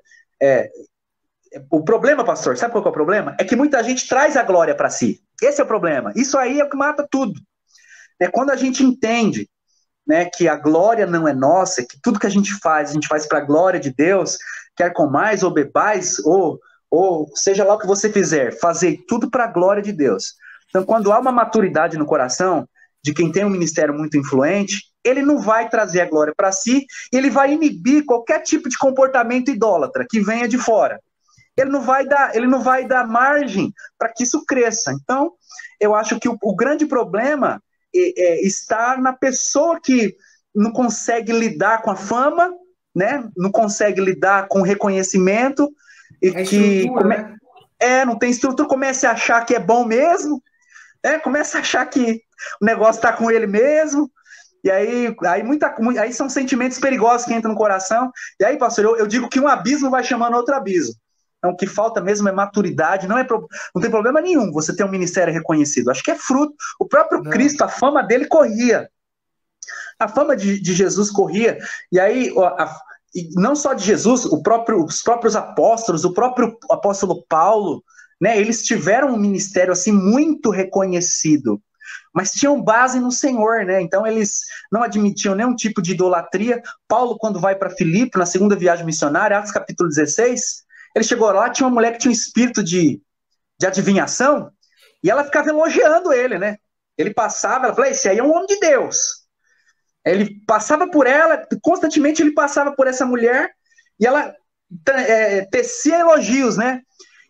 o problema, pastor, sabe qual que é o problema? É que muita gente traz a glória para si. Esse é o problema. Isso aí é o que mata tudo. Quando a gente entende, né, que a glória não é nossa, que tudo que a gente faz para a glória de Deus, quer comais ou bebais, ou seja lá o que você fizer, fazer tudo para a glória de Deus. Então, quando há uma maturidade no coração de quem tem um ministério muito influente, ele não vai trazer a glória para si, ele vai inibir qualquer tipo de comportamento idólatra que venha de fora. Ele não vai dar margem para que isso cresça. Então, eu acho que o grande problema está na pessoa que não consegue lidar com a fama, né? Não consegue lidar com o reconhecimento, e não tem estrutura, começa a achar que é bom mesmo, começa a achar que o negócio está com ele mesmo, e aí são sentimentos perigosos que entram no coração, e aí, pastor, eu digo que um abismo vai chamando outro abismo. Então, o que falta mesmo é maturidade, não tem problema nenhum você ter um ministério reconhecido, acho que é fruto, o próprio Cristo, a fama dele corria, a fama de Jesus corria, e aí, e não só de Jesus, os próprios apóstolos, o próprio apóstolo Paulo, né, eles tiveram um ministério assim muito reconhecido, mas tinham base no Senhor, né? Então eles não admitiam nenhum tipo de idolatria. Paulo, quando vai para Filipe, na segunda viagem missionária, Atos capítulo 16, ele chegou lá, tinha uma mulher que tinha um espírito de adivinhação, e ela ficava elogiando ele, né? Ele passava, ela falou, esse aí é um homem de Deus. Ele passava por ela, constantemente ele passava por essa mulher, e ela tecia elogios, né?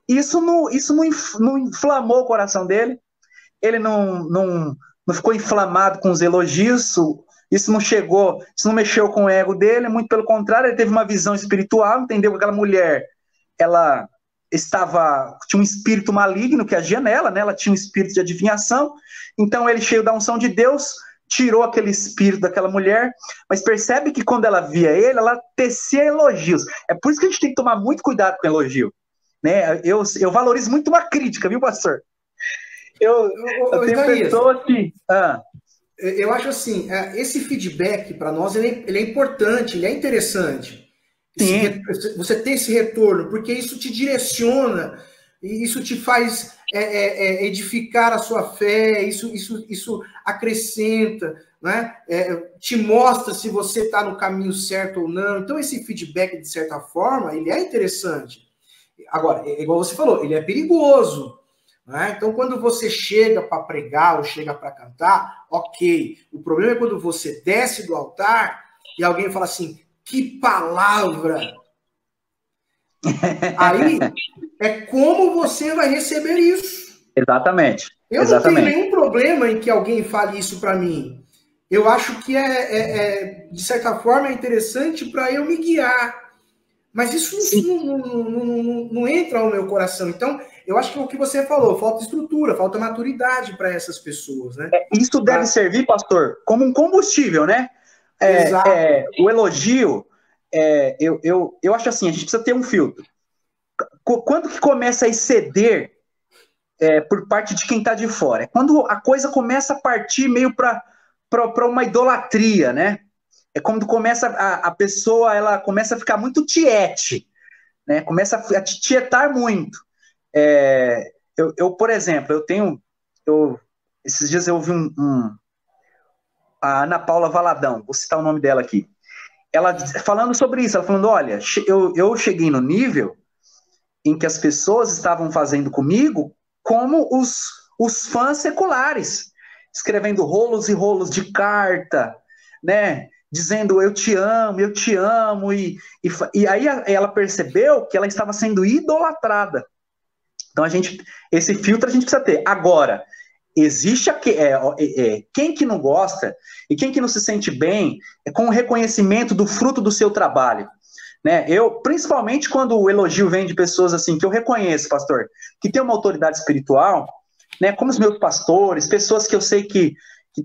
Isso não inflamou o coração dele, ele não ficou inflamado com os elogios, isso não mexeu com o ego dele, muito pelo contrário, ele teve uma visão espiritual, entendeu que aquela mulher, tinha um espírito maligno que agia nela, né? Ela tinha um espírito de adivinhação. Então ele, cheio da unção de Deus, tirou aquele espírito daquela mulher, mas percebe que quando ela via ele, ela tecia elogios. É por isso que a gente tem que tomar muito cuidado com elogio, né? Eu valorizo muito uma crítica, viu, pastor? Eu tenho pessoas que... Eu acho assim, esse feedback para nós, ele é importante, ele é interessante. Você ter esse retorno, porque isso te direciona, isso te faz edificar a sua fé, isso acrescenta, né? Te mostra se você está no caminho certo ou não. Então, esse feedback, de certa forma, ele é interessante. Agora, igual você falou, ele é perigoso. Né? Então, quando você chega para pregar ou chega para cantar, ok. O problema é quando você desce do altar e alguém fala assim, que palavra! Aí, é como você vai receber isso. Exatamente. Eu não tenho nenhum problema em que alguém fale isso para mim. Eu acho que de certa forma, é interessante para eu me guiar. Mas isso não entra no meu coração. Então, eu acho que o que você falou, falta estrutura, falta maturidade para essas pessoas, né? Isso deve servir, pastor, como um combustível, né? Exato. O elogio, eu acho assim, a gente precisa ter um filtro. Quando que começa a exceder por parte de quem está de fora? É quando a coisa começa a partir meio para uma idolatria, né? É quando começa a pessoa, ela começa a ficar muito tiete, né? Começa a tietar muito. Por exemplo, esses dias eu ouvi a Ana Paula Valadão, vou citar o nome dela aqui. Ela falando sobre isso, ela falando, olha, eu cheguei no nível em que as pessoas estavam fazendo comigo como os fãs seculares, escrevendo rolos e rolos de carta, né? Dizendo eu te amo, e aí ela percebeu que ela estava sendo idolatrada. Então esse filtro a gente precisa ter. Agora, existe quem que não gosta e quem que não se sente bem com o reconhecimento do fruto do seu trabalho, né? Principalmente quando o elogio vem de pessoas assim que eu reconheço, pastor, que tem uma autoridade espiritual, né? Como os meus pastores, pessoas que eu sei que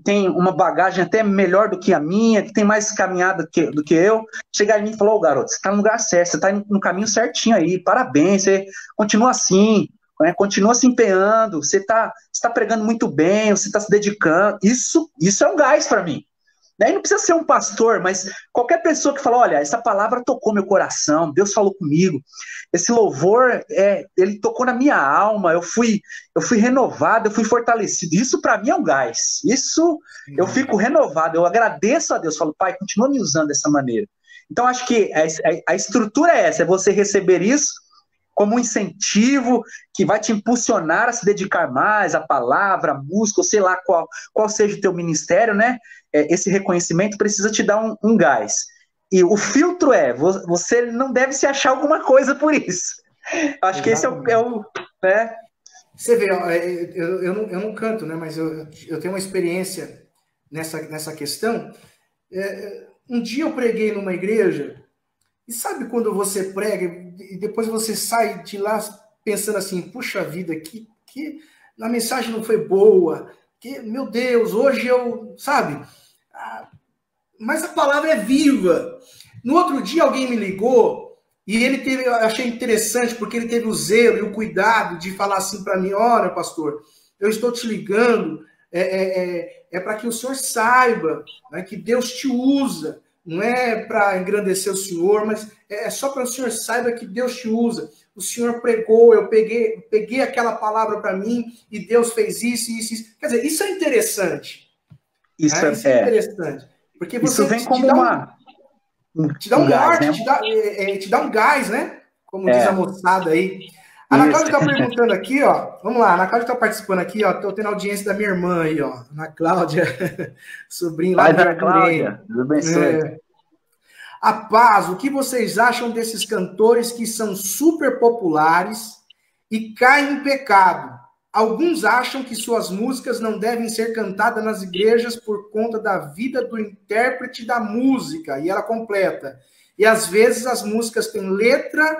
tem uma bagagem até melhor do que a minha, que tem mais caminhada do que eu, chegar em mim e falar, garoto, você está no lugar certo, você está no caminho certinho aí, parabéns, você continua assim, né? Continua se empenhando, você está pregando muito bem, você está se dedicando, isso é um gás para mim. Daí não precisa ser um pastor, mas qualquer pessoa que fala, olha, essa palavra tocou meu coração, Deus falou comigo, esse louvor, ele tocou na minha alma, eu fui renovado, eu fui fortalecido. Isso para mim é um gás. Isso eu fico renovado, eu agradeço a Deus, falo, Pai, continua me usando dessa maneira. Então acho que a estrutura é essa, é você receber isso como um incentivo que vai te impulsionar a se dedicar mais à palavra, à música, ou sei lá qual seja o teu ministério, né? Esse reconhecimento precisa te dar um gás. E o filtro você não deve se achar alguma coisa por isso. Acho Exatamente. Que esse é o né? Você vê, eu não canto, né? Mas eu tenho uma experiência nessa questão. Um dia eu preguei numa igreja, e sabe quando você prega e depois você sai de lá pensando assim, puxa vida, que a mensagem não foi boa, meu Deus, hoje sabe? Mas a palavra é viva. No outro dia alguém me ligou e eu achei interessante porque ele teve o zelo e o cuidado de falar assim para mim, olha, pastor, eu estou te ligando, para que o senhor saiba, né, que Deus te usa, não é para engrandecer o senhor, mas é só para o senhor saiba que Deus te usa. O senhor pregou, eu peguei aquela palavra para mim e Deus fez isso. Quer dizer, isso é interessante. Isso é interessante. Porque você isso vem como te dá um norte, né? te dá um gás, né? Como diz a moçada aí. A Ana Cláudia está perguntando aqui, ó. Vamos lá, a Ana Cláudia está participando aqui, ó. Estou tendo audiência da minha irmã aí, ó. Ana Cláudia, sobrinho lá da Ana Cláudia. Deus abençoe. A paz, o que vocês acham desses cantores que são super populares e caem em pecado? Alguns acham que suas músicas não devem ser cantadas nas igrejas por conta da vida do intérprete da música. E ela completa. E às vezes as músicas têm letra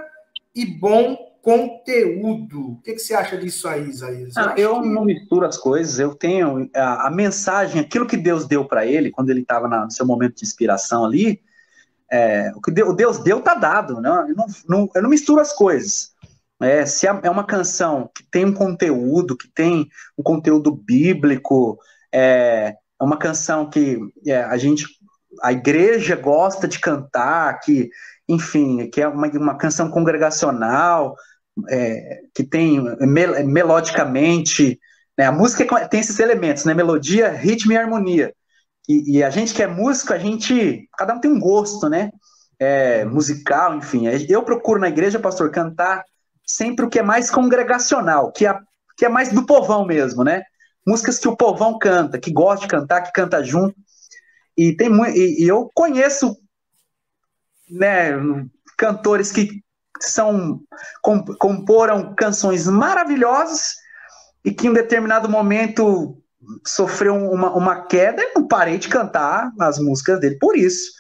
e bom conteúdo. O que você acha disso aí, Isaías? Eu não misturo as coisas, eu tenho a mensagem, aquilo que Deus deu para ele, quando ele estava no seu momento de inspiração ali, o que Deus deu está dado, né? Eu não misturo as coisas. Se é uma canção que tem um conteúdo, que tem um conteúdo bíblico, é uma canção que a igreja gosta de cantar, que, enfim, que é uma canção congregacional, que tem melodicamente, né, a música tem esses elementos, né, melodia, ritmo e harmonia. E a gente que é músico, cada um tem um gosto, né, musical, enfim. Eu procuro na igreja, pastor, cantar sempre o que é mais congregacional, que é mais do povão mesmo, né? Músicas que o povão canta, que gosta de cantar, que canta junto. E eu conheço, né, cantores que comporam canções maravilhosas e que em um determinado momento sofreu uma queda e não parei de cantar as músicas dele por isso,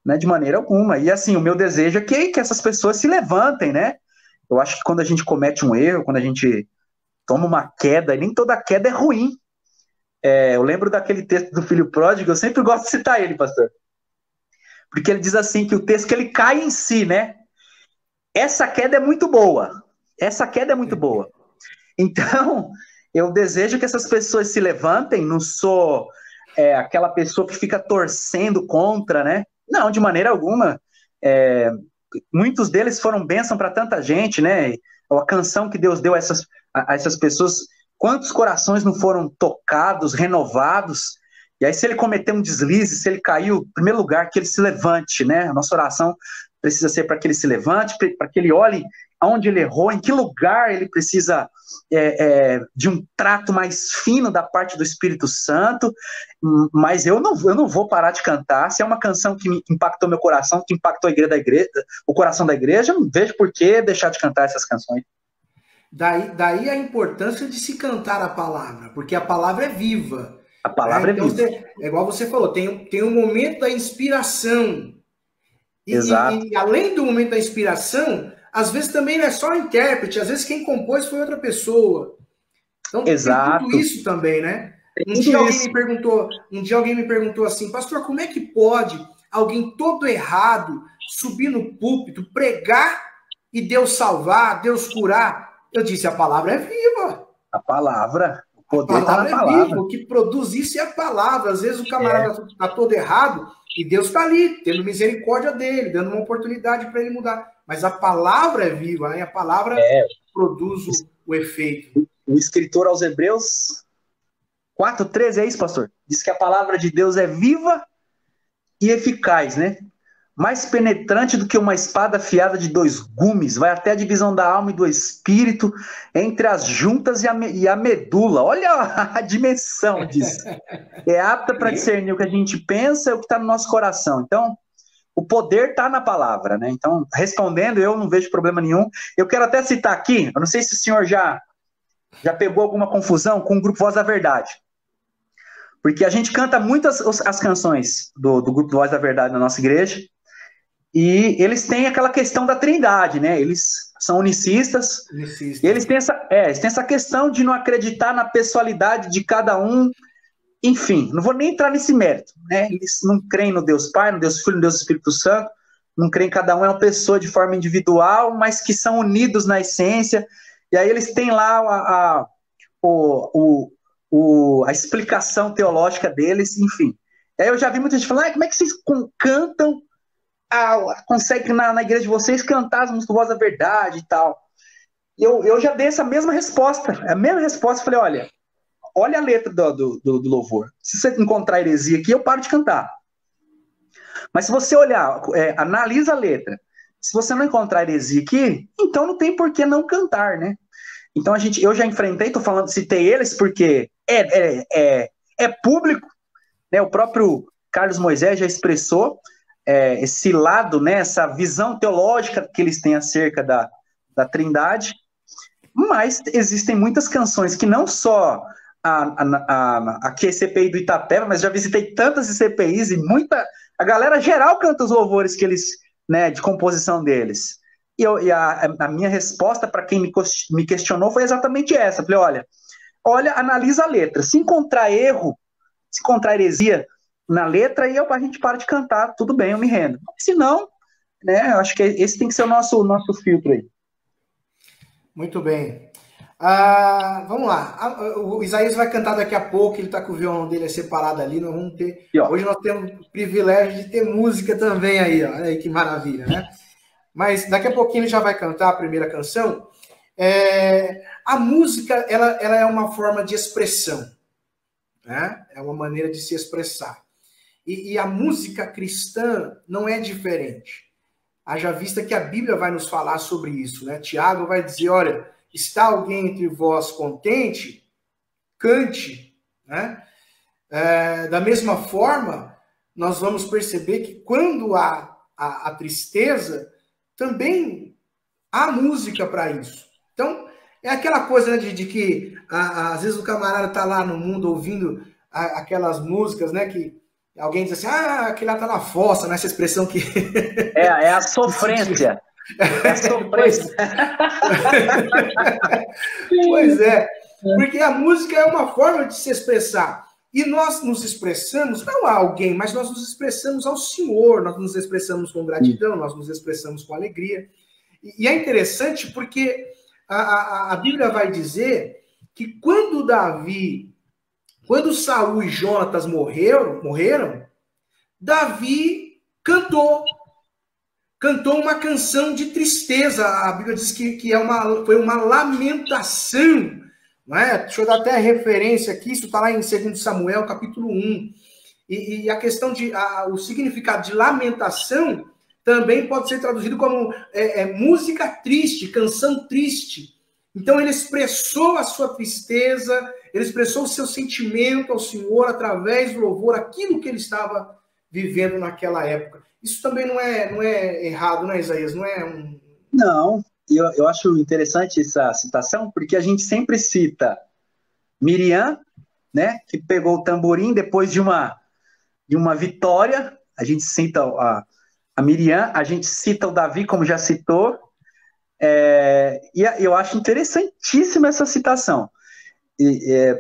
né, de maneira alguma. E assim, o meu desejo é que essas pessoas se levantem, né? Eu acho que quando a gente comete um erro, quando a gente toma uma queda, nem toda queda é ruim. Eu lembro daquele texto do filho pródigo, eu sempre gosto de citar ele, pastor. Porque ele diz assim, que o texto que ele cai em si, né? Essa queda é muito boa. Essa queda é muito boa. Então, eu desejo que essas pessoas se levantem, não sou aquela pessoa que fica torcendo contra, né? Não, de maneira alguma. Muitos deles foram bênção para tanta gente, né? A canção que Deus deu a essas pessoas, quantos corações não foram tocados, renovados? E aí, se ele cometer um deslize, se ele caiu, em primeiro lugar, que ele se levante, né? A nossa oração precisa ser para que ele se levante, para que ele olhe aonde ele errou, em que lugar ele precisa de um trato mais fino da parte do Espírito Santo. Mas eu não vou parar de cantar. Se é uma canção que impactou meu coração, que impactou o coração da igreja, não vejo por que deixar de cantar essas canções. Daí a importância de se cantar a palavra, porque a palavra é viva. A palavra então, é viva. É igual você falou, tem um momento da inspiração. Exato. E além do momento da inspiração, às vezes também não é só o intérprete, às vezes quem compôs foi outra pessoa. Então Exato. tem tudo isso também, né? Um dia alguém me perguntou assim, pastor, como é que pode alguém todo errado subir no púlpito, pregar e Deus salvar, Deus curar? Eu disse, a palavra é viva. A palavra, o poder está na palavra. Viva, o que produz isso é a palavra. Às vezes o camarada está todo errado e Deus está ali, tendo misericórdia dele, dando uma oportunidade para ele mudar. Mas a palavra é viva, né? A palavra produz o efeito. O escritor aos Hebreus 4:13, é isso, pastor? Diz que a palavra de Deus é viva e eficaz, né? Mais penetrante do que uma espada afiada de 2 gumes, vai até a divisão da alma e do espírito, entre as juntas e a medula. Olha a dimensão disso. É apta para discernir o que a gente pensa e o que está no nosso coração. Então, o poder está na palavra, né? Então, respondendo, eu não vejo problema nenhum. Eu quero até citar aqui, eu não sei se o senhor já pegou alguma confusão com o Grupo Voz da Verdade. Porque a gente canta muitas as canções do Grupo Voz da Verdade na nossa igreja, e eles têm aquela questão da trindade, né? Eles são unicistas. E eles têm essa questão de não acreditar na pessoalidade de cada um. Enfim, não vou nem entrar nesse mérito, né? Eles não creem no Deus Pai, no Deus Filho, no Deus Espírito Santo, não creem que cada um é uma pessoa de forma individual, mas que são unidos na essência. E aí eles têm lá a explicação teológica deles, enfim. E aí eu já vi muita gente falando, como é que vocês cantam, conseguem na igreja de vocês cantar as músicas Voz da Verdade e tal. E eu já dei essa mesma resposta. A mesma resposta, falei, olha a letra do louvor. Se você encontrar heresia aqui, eu paro de cantar. Mas se você olhar, analisa a letra. Se você não encontrar heresia aqui, então não tem por que não cantar, né? Então eu já enfrentei, citei eles porque é público, né? O próprio Carlos Moisés já expressou esse lado, né? Essa visão teológica que eles têm acerca da Trindade. Mas existem muitas canções que não só aqui é CPI do Itapeva, mas já visitei tantas CPIs e a galera geral canta os louvores que eles, né, de composição deles. a minha resposta para quem me questionou foi exatamente essa. Eu falei, olha, analisa a letra. Se encontrar erro, se encontrar heresia na letra, aí a gente para de cantar, tudo bem, eu me rendo. Se não, né, eu acho que esse tem que ser o nosso filtro aí. Muito bem. Vamos lá. O Isaías vai cantar daqui a pouco, ele está com o violão dele separado ali. Nós vamos ter. Hoje nós temos o privilégio de ter música também aí, ó. Olha aí que maravilha, né? Mas daqui a pouquinho ele já vai cantar a primeira canção. A música, ela é uma forma de expressão, né? É uma maneira de se expressar. E a música cristã não é diferente. Haja vista que a Bíblia vai nos falar sobre isso, né? Tiago vai dizer, olha, está alguém entre vós contente? Cante, né? Da mesma forma, nós vamos perceber que quando há a tristeza, também há música para isso. Então, é aquela coisa, né, de que às vezes o camarada está lá no mundo ouvindo aquelas músicas, né, que alguém diz assim, aquele lá tá na fossa, né, essa expressão que... É a sofrência. É a sofrência. Pois é, porque a música é uma forma de se expressar. E nós nos expressamos, não a alguém, mas nós nos expressamos ao Senhor, nós nos expressamos com gratidão, nós nos expressamos com alegria. E é interessante porque a Bíblia vai dizer que quando Saul e Jonatas morreram, Davi cantou uma canção de tristeza. A Bíblia diz que foi uma lamentação. Não é? Deixa eu dar até referência aqui, isso está lá em 2 Samuel, capítulo 1. E a questão o significado de lamentação também pode ser traduzido como música triste, canção triste. Então ele expressou a sua tristeza, ele expressou o seu sentimento ao Senhor através do louvor, aquilo que ele estava vivendo naquela época. Isso também não é errado, né, Isaías? Não é um... Não, eu acho interessante essa citação, porque a gente sempre cita Miriam, né, que pegou o tamborim depois de uma vitória. A gente cita a Miriam, a gente cita o Davi, como já citou, e eu acho interessantíssima essa citação.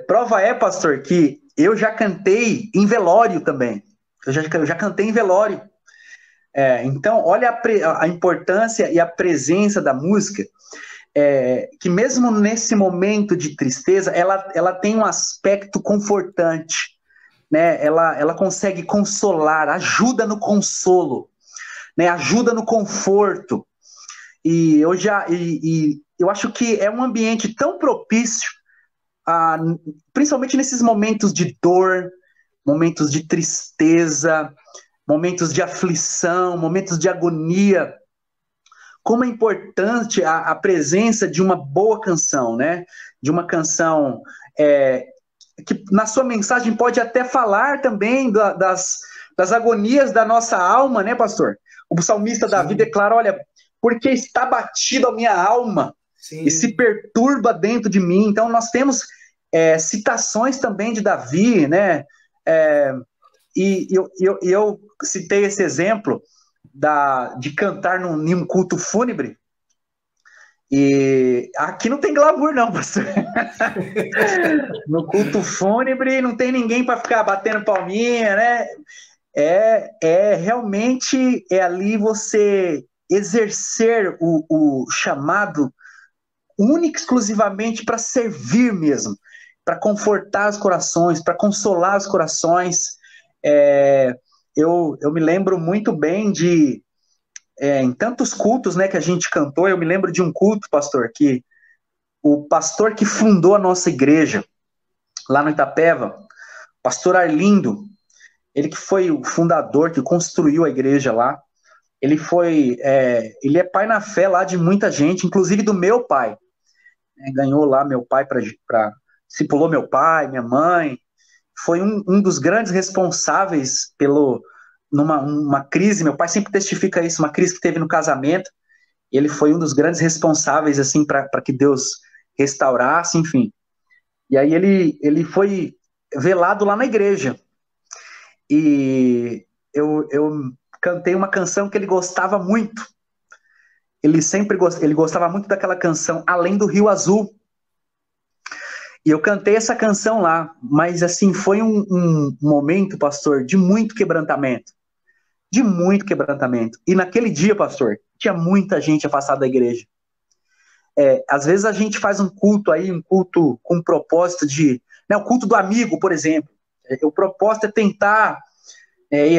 Prova pastor, que eu já cantei em velório também. Eu já cantei em velório. Então, olha a importância e a presença da música, que mesmo nesse momento de tristeza, ela tem um aspecto confortante, né? Ela consegue consolar, ajuda no consolo, né? Ajuda no conforto. E eu acho que é um ambiente tão propício, principalmente nesses momentos de dor, momentos de tristeza, momentos de aflição, momentos de agonia, como é importante a presença de uma boa canção, né? De uma canção que na sua mensagem pode até falar também das agonias da nossa alma, né, pastor? O salmista Davi declara, olha, porque está batido a minha alma, sim, e se perturba dentro de mim. Então nós temos citações também de Davi, né? E eu citei esse exemplo de cantar em um culto fúnebre, e aqui não tem glamour não, pastor. No culto fúnebre não tem ninguém para ficar batendo palminha, né? Realmente ali você exercer o chamado único exclusivamente para servir mesmo, para confortar os corações, para consolar os corações. Eu me lembro muito bem em tantos cultos, né, que a gente cantou. Eu me lembro de um culto, pastor, que o pastor que fundou a nossa igreja lá no Itapeva, pastor Arlindo, ele que foi o fundador, que construiu a igreja lá, ele é pai na fé lá de muita gente, inclusive do meu pai, ganhou lá meu pai discipulou meu pai, minha mãe, foi um dos grandes responsáveis numa crise. Meu pai sempre testifica isso, uma crise que teve no casamento. Ele foi um dos grandes responsáveis assim para que Deus restaurasse, enfim. E aí ele foi velado lá na igreja. E eu cantei uma canção que ele gostava muito. ele gostava muito daquela canção Além do Rio Azul. E eu cantei essa canção lá, mas assim, foi um momento, pastor, de muito quebrantamento. De muito quebrantamento. E naquele dia, pastor, tinha muita gente afastada da igreja. Às vezes a gente faz um culto aí, um culto com um propósito de... Né, o culto do amigo, por exemplo. O propósito é tentar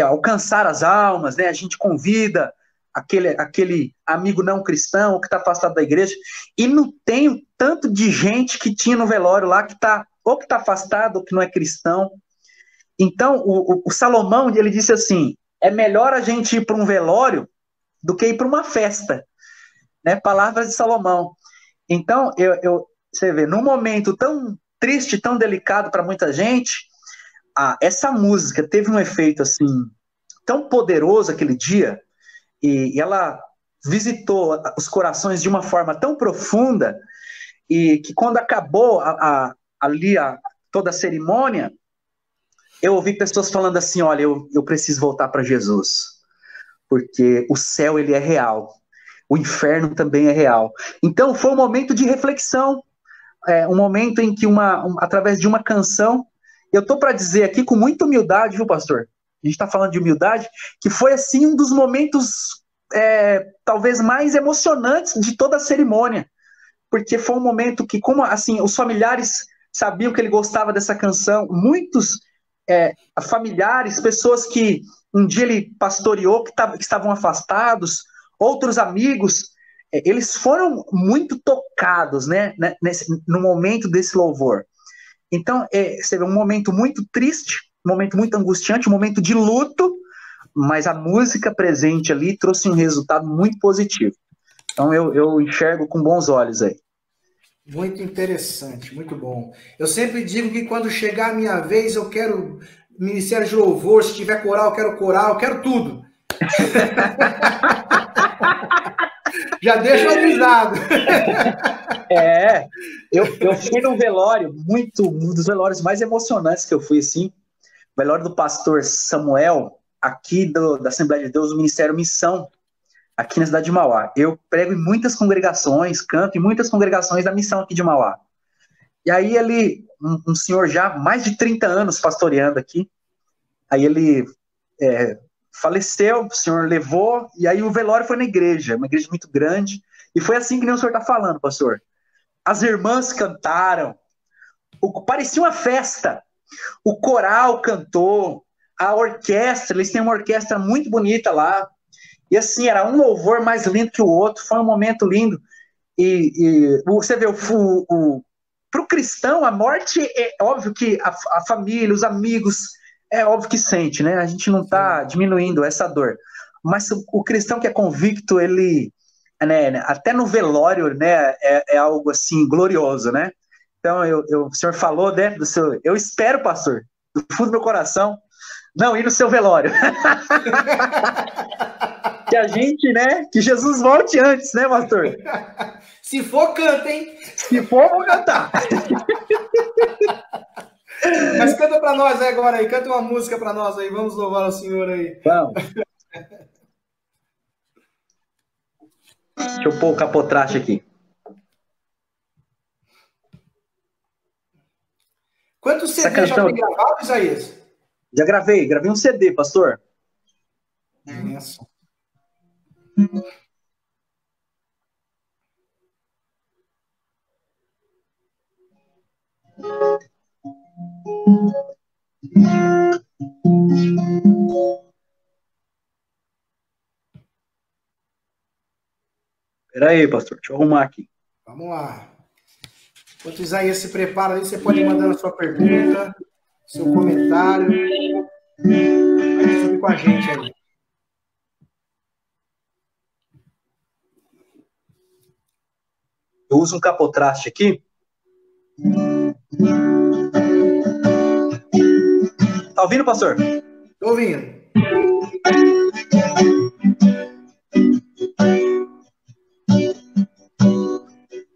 alcançar as almas, né? A gente convida aquele amigo não cristão que está afastado da igreja, e não tem o tanto de gente que tinha no velório lá que está afastado ou que não é cristão. Então, o Salomão, ele disse assim, é melhor a gente ir para um velório do que ir para uma festa, né? Palavras de Salomão. Então, você vê, num momento tão triste, tão delicado para muita gente, essa música teve um efeito assim tão poderoso aquele dia, e ela visitou os corações de uma forma tão profunda, e que quando acabou ali toda a cerimônia, eu ouvi pessoas falando assim, olha, eu preciso voltar para Jesus, porque o céu ele é real, o inferno também é real. Então foi um momento de reflexão, um momento em que através de uma canção, eu estou para dizer aqui com muita humildade, viu, pastor? A gente está falando de humildade, que foi assim um dos momentos talvez mais emocionantes de toda a cerimônia, porque foi um momento que, como assim, os familiares sabiam que ele gostava dessa canção, muitos familiares, pessoas que um dia ele pastoreou, que estavam afastados, outros amigos, eles foram muito tocados, né, no momento desse louvor. Então, você vê um momento muito triste, um momento muito angustiante, um momento de luto, mas a música presente ali trouxe um resultado muito positivo. Então, eu enxergo com bons olhos aí. Muito interessante, muito bom. Eu sempre digo que quando chegar a minha vez, eu quero Ministério de Louvor, se tiver coral, eu quero tudo. Já deixa avisado. Eu fui num velório, um dos velórios mais emocionantes que eu fui, assim, o velório do pastor Samuel, aqui da Assembleia de Deus, do Ministério Missão, aqui na cidade de Mauá. Eu prego em muitas congregações, canto em muitas congregações da missão aqui de Mauá. E aí ele, um senhor já, mais de 30 anos pastoreando aqui, aí ele faleceu, o senhor levou, e aí o velório foi na igreja, uma igreja muito grande, e foi assim que nem o senhor está falando, pastor. As irmãs cantaram, parecia uma festa, o coral cantou, a orquestra, eles têm uma orquestra muito bonita lá, e assim, era um louvor mais lindo que o outro, foi um momento lindo, e você vê, para o cristão, a morte, é óbvio que a família, os amigos, é óbvio que sente, né? A gente não está diminuindo essa dor, mas o cristão que é convicto, ele, né, até no velório, né, é algo assim, glorioso, né? Então, o senhor falou, né, eu espero, pastor, do fundo do meu coração, não ir no seu velório. Que a gente, né, que Jesus volte antes, né, pastor? Se for, canta, hein? Se for, vou cantar. Mas canta para nós aí agora aí, canta uma música para nós aí, vamos louvar o Senhor aí. Vamos. Deixa eu pôr o capotraste aqui. Quantos CD já tem gravado, Isaías? Já gravei um CD, pastor. Isso. Espera aí, pastor, deixa eu arrumar aqui. Vamos lá. Enquanto o Isaías se prepara aí, você pode mandar a sua pergunta, seu comentário. Vai subir com a gente aí. Eu uso um capotraste aqui. Tá ouvindo, pastor? Tô ouvindo.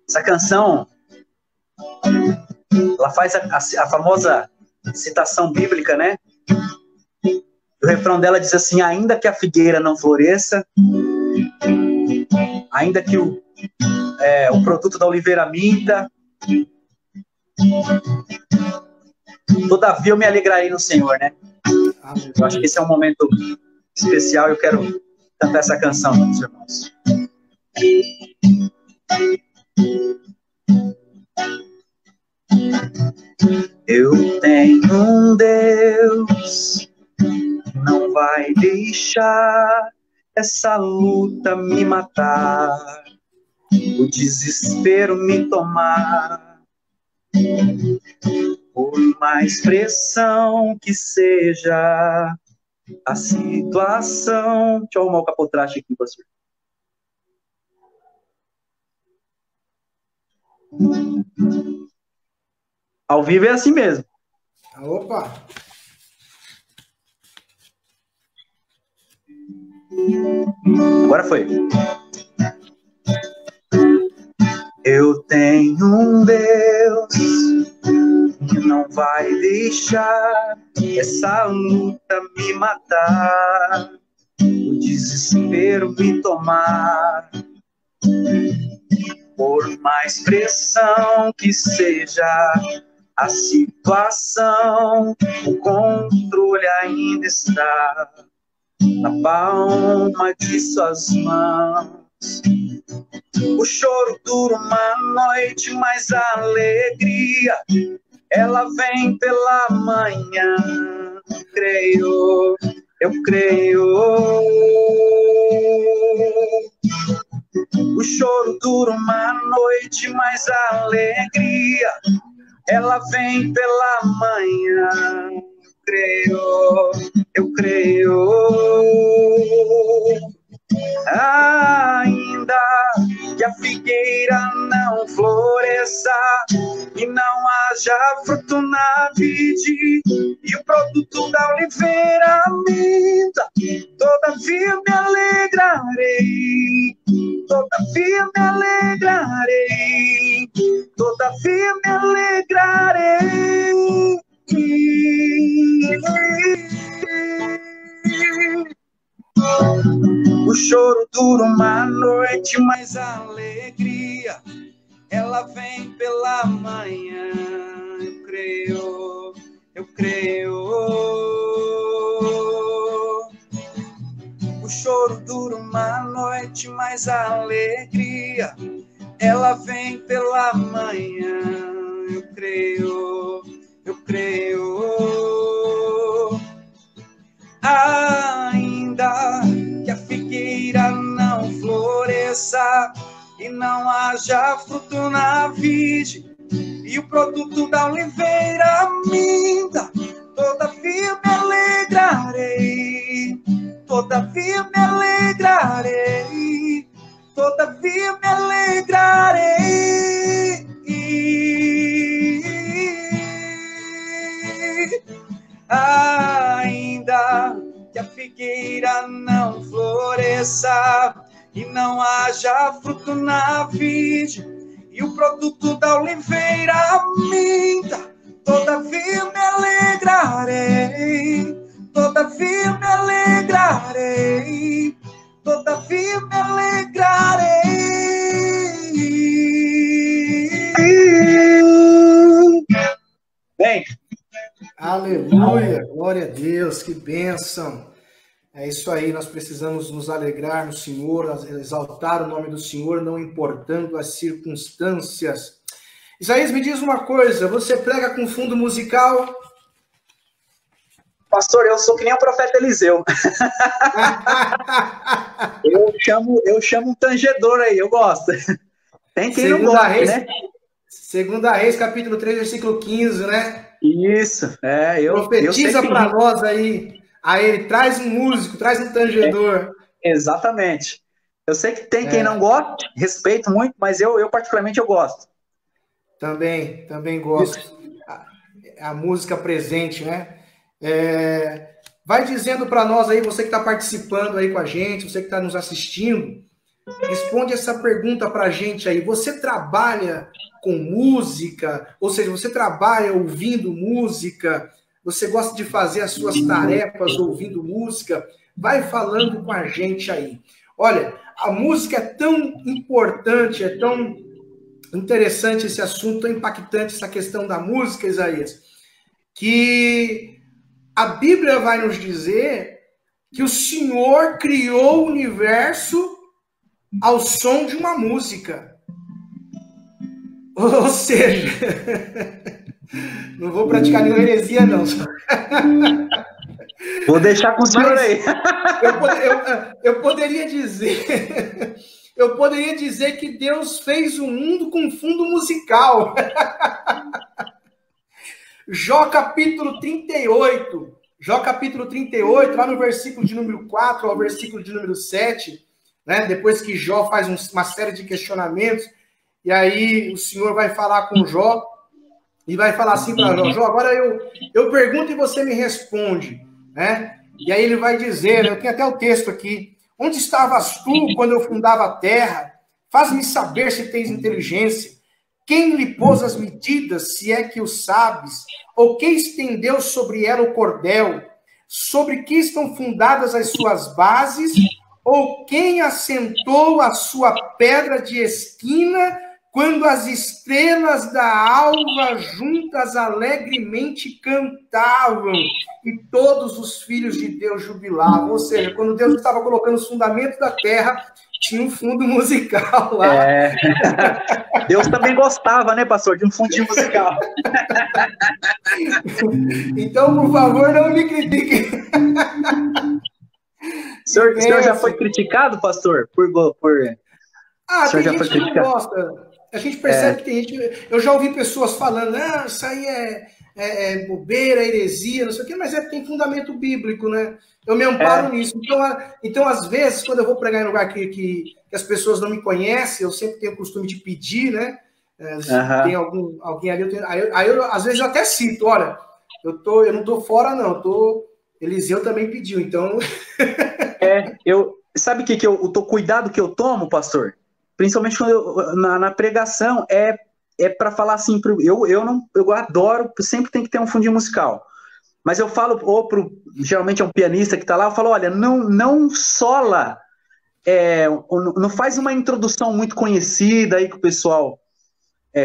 Essa canção, ela faz a famosa citação bíblica, né? O refrão dela diz assim: ainda que a figueira não floresça, ainda que o produto da oliveira minta, todavia eu me alegrarei no Senhor, né? Eu acho que esse é um momento especial e eu quero cantar essa canção, meus irmãos. Eu tenho um Deus que não vai deixar essa luta me matar, o desespero me tomar. Por mais pressão que seja a situação... Deixa eu arrumar o capotraste aqui, pastor. Ao vivo é assim mesmo. Opa! Agora foi. Eu tenho um Deus que não vai deixar essa luta me matar, o desespero me tomar. Por mais pressão que seja a situação, o controle ainda está na palma de suas mãos. O choro dura uma noite, mas a alegria, ela vem pela manhã. Eu creio. O choro dura uma noite, mas a alegria, ela vem pela manhã. Eu creio. Ainda que a figueira não floresça e não haja fruto na vide e o produto da oliveira minta, todavia me alegrarei, todavia me alegrarei, todavia me alegrarei. O choro dura uma noite, mas a alegria, ela vem pela manhã. Eu creio. O choro dura uma noite, mas a alegria, ela vem pela manhã. Eu creio. Ainda que a figueira não floresça e não haja fruto na vide e o produto da oliveira minta, todavia me alegrarei, todavia me alegrarei, todavia me alegrarei. Ainda que a figueira não floresça e não haja fruto na vide e o produto da oliveira minta, todavia me alegrarei, todavia me alegrarei, todavia me alegrarei. Bem, Aleluia, glória a Deus, que bênção. É isso aí, nós precisamos nos alegrar no Senhor, exaltar o nome do Senhor, não importando as circunstâncias. Isaías, me diz uma coisa, você prega com fundo musical? Pastor, eu sou que nem o profeta Eliseu. eu chamo um tangedor aí, eu gosto. Tem quem não gosta, né? 2 Reis, capítulo 3, versículo 15, né? Isso, profetiza para nós aí. Aí ele traz um músico, traz um tangedor. Exatamente. Eu sei que tem quem não gosta, respeito muito, mas eu particularmente eu gosto. Também gosto. A música presente, né? Vai dizendo para nós aí, você que está participando aí com a gente, você que está nos assistindo, responde essa pergunta para a gente aí. Você trabalha com música? Ou seja, você trabalha ouvindo música? Você gosta de fazer as suas tarefas ouvindo música? Vai falando com a gente aí. Olha, a música é tão importante, é tão interessante esse assunto, tão impactante essa questão da música, Isaías, que a Bíblia vai nos dizer que o Senhor criou o universo ao som de uma música. Ou seja, não vou praticar nenhuma heresia, não. Vou deixar com o senhor aí. Eu poderia dizer... Eu poderia dizer que Deus fez o mundo com fundo musical. Jó capítulo 38. Jó capítulo 38, lá no versículo de número 4 ao versículo de número 7, né? Depois que Jó faz uma série de questionamentos, e aí o Senhor vai falar com Jó, e vai falar assim para Jó: Jó, agora eu pergunto e você me responde, né? E aí ele vai dizer, eu tenho até o texto aqui: onde estavas tu quando eu fundava a terra? Faz-me saber se tens inteligência. Quem lhe pôs as medidas, se é que o sabes? Ou quem estendeu sobre ela o cordel? Sobre que estão fundadas as suas bases? Ou quem assentou a sua pedra de esquina, quando as estrelas da alva juntas alegremente cantavam e todos os filhos de Deus jubilavam? Ou seja, quando Deus estava colocando os fundamentos da terra, tinha um fundo musical lá. Deus também gostava, né, pastor, de um fundinho musical. Então, por favor, não me critique. O senhor já foi criticado, pastor? Tem gente que não gosta. A gente percebe que tem gente... Eu já ouvi pessoas falando, isso aí é bobeira, heresia, não sei o quê, mas tem fundamento bíblico, né? Eu me amparo nisso. Então, às vezes, quando eu vou pregar em um lugar que as pessoas não me conhecem, eu sempre tenho o costume de pedir, né? Tem alguém ali, aí eu, às vezes, eu até cito: olha, eu não estou fora, não. Eliseu também pediu, então... Sabe o que o cuidado que eu tomo, pastor? Principalmente quando na pregação, é para falar assim, eu adoro, sempre tem que ter um fundinho musical. Mas eu falo, geralmente é um pianista que está lá, eu falo: olha, não sola, não faz uma introdução muito conhecida aí que o pessoal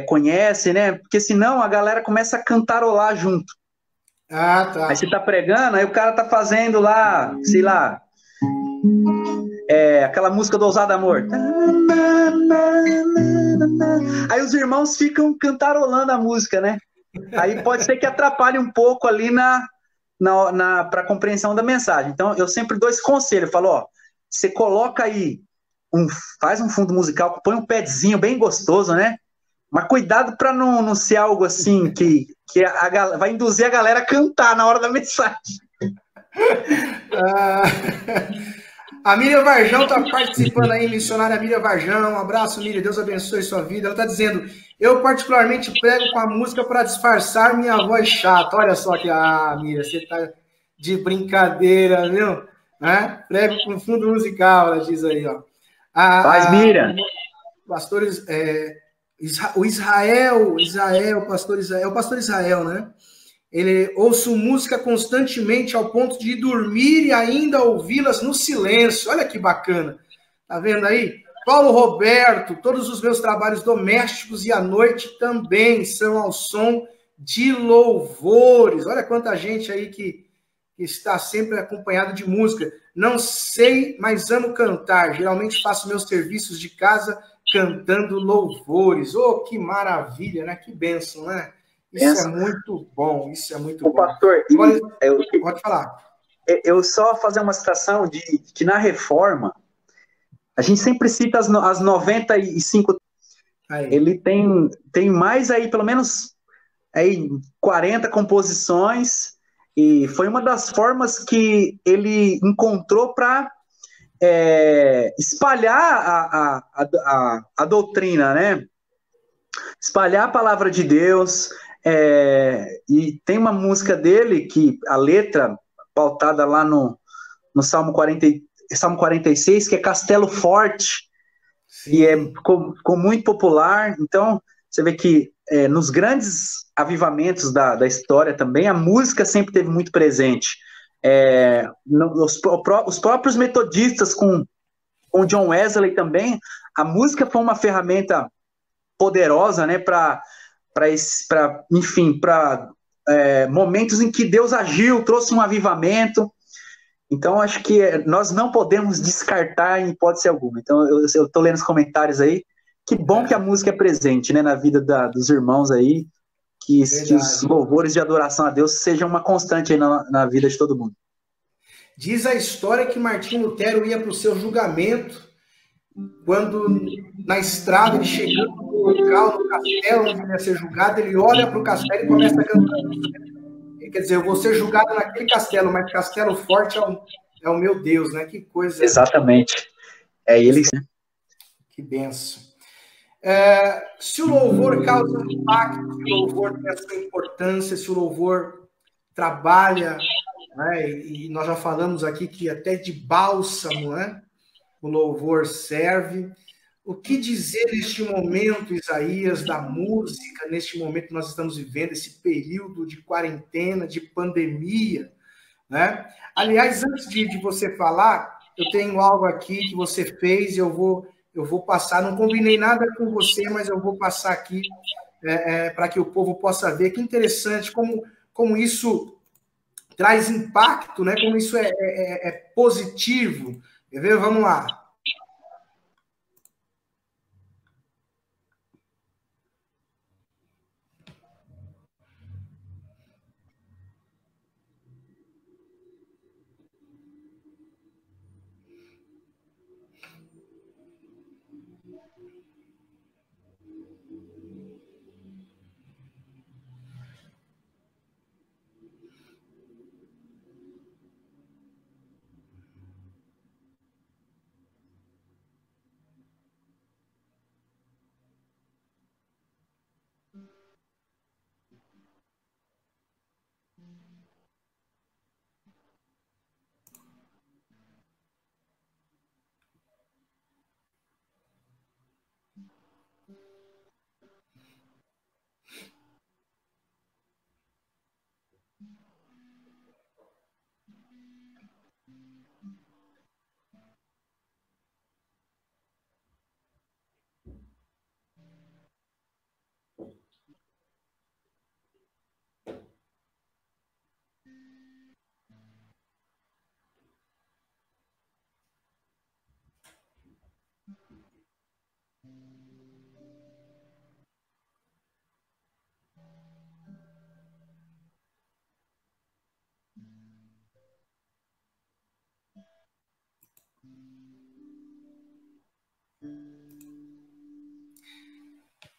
conhece, né? Porque senão a galera começa a cantarolar junto. Tá. Aí você tá pregando, aí o cara tá fazendo lá, sei lá, aquela música do Ousado Amor. Aí os irmãos ficam cantarolando a música, né? Aí pode ser que atrapalhe um pouco ali para a compreensão da mensagem. Então, eu sempre dou esse conselho. Eu falo: você coloca aí, faz um fundo musical, põe um padzinho bem gostoso, né? Mas cuidado para não ser algo assim que vai induzir a galera a cantar na hora da mensagem. A Miriam Varjão está participando aí, missionária Miriam Varjão. Um abraço, Miriam, Deus abençoe sua vida. Ela está dizendo: eu particularmente prego com a música para disfarçar minha voz chata. Olha só que, Miriam, você está de brincadeira, viu? Prego com fundo musical, ela diz aí, ó. Faz, Miriam. Pastores, o Israel, o pastor Israel, né? Ele ouço música constantemente ao ponto de dormir e ainda ouvi-las no silêncio. Olha que bacana. Tá vendo aí? Paulo Roberto, todos os meus trabalhos domésticos e à noite também são ao som de louvores. Olha quanta gente aí que está sempre acompanhado de música. Não sei, mas amo cantar. Geralmente faço meus serviços de casa cantando louvores. Oh, que maravilha, né? Que bênção, né? Isso é muito bom, isso é muito bom. Pastor, pode falar. Eu só fazer uma citação de que na Reforma, a gente sempre cita as 95. Aí. Ele tem mais aí, pelo menos aí 40 composições, e foi uma das formas que ele encontrou para espalhar a doutrina, né? Espalhar a palavra de Deus. E tem uma música dele que a letra pautada lá no Salmo 46, que é Castelo Forte. Sim. E ficou muito popular. Então você vê que nos grandes avivamentos da história também a música sempre teve muito presente. Os próprios metodistas com com o John Wesley também, a música foi uma ferramenta poderosa, né, enfim, para momentos em que Deus agiu, trouxe um avivamento. Então, acho que nós não podemos descartar em hipótese alguma. Então, eu estou lendo os comentários aí. Que bom que a música é presente, né, na vida dos irmãos aí, que os louvores de adoração a Deus sejam uma constante aí na vida de todo mundo. Diz a história que Martim Lutero ia para o seu julgamento, quando na estrada, ele chegando no local, no castelo onde ele ia ser julgado, ele olha para o castelo e começa a cantar. Quer dizer, eu vou ser julgado naquele castelo, mas castelo forte é o meu Deus, né? Que coisa. Exatamente. É ele. Que benção. Se o louvor causa um impacto, se o louvor tem a sua importância, se o louvor trabalha, né? E nós já falamos aqui que até de bálsamo, né? O louvor serve. O que dizer neste momento, Isaías, da música, neste momento que nós estamos vivendo, esse período de quarentena, de pandemia, né? Aliás, antes de você falar, eu tenho algo aqui que você fez e eu vou passar, não combinei nada com você, mas eu vou passar aqui para que o povo possa ver. Que interessante como isso traz impacto, né? Como isso é positivo. Quer ver? Vamos lá.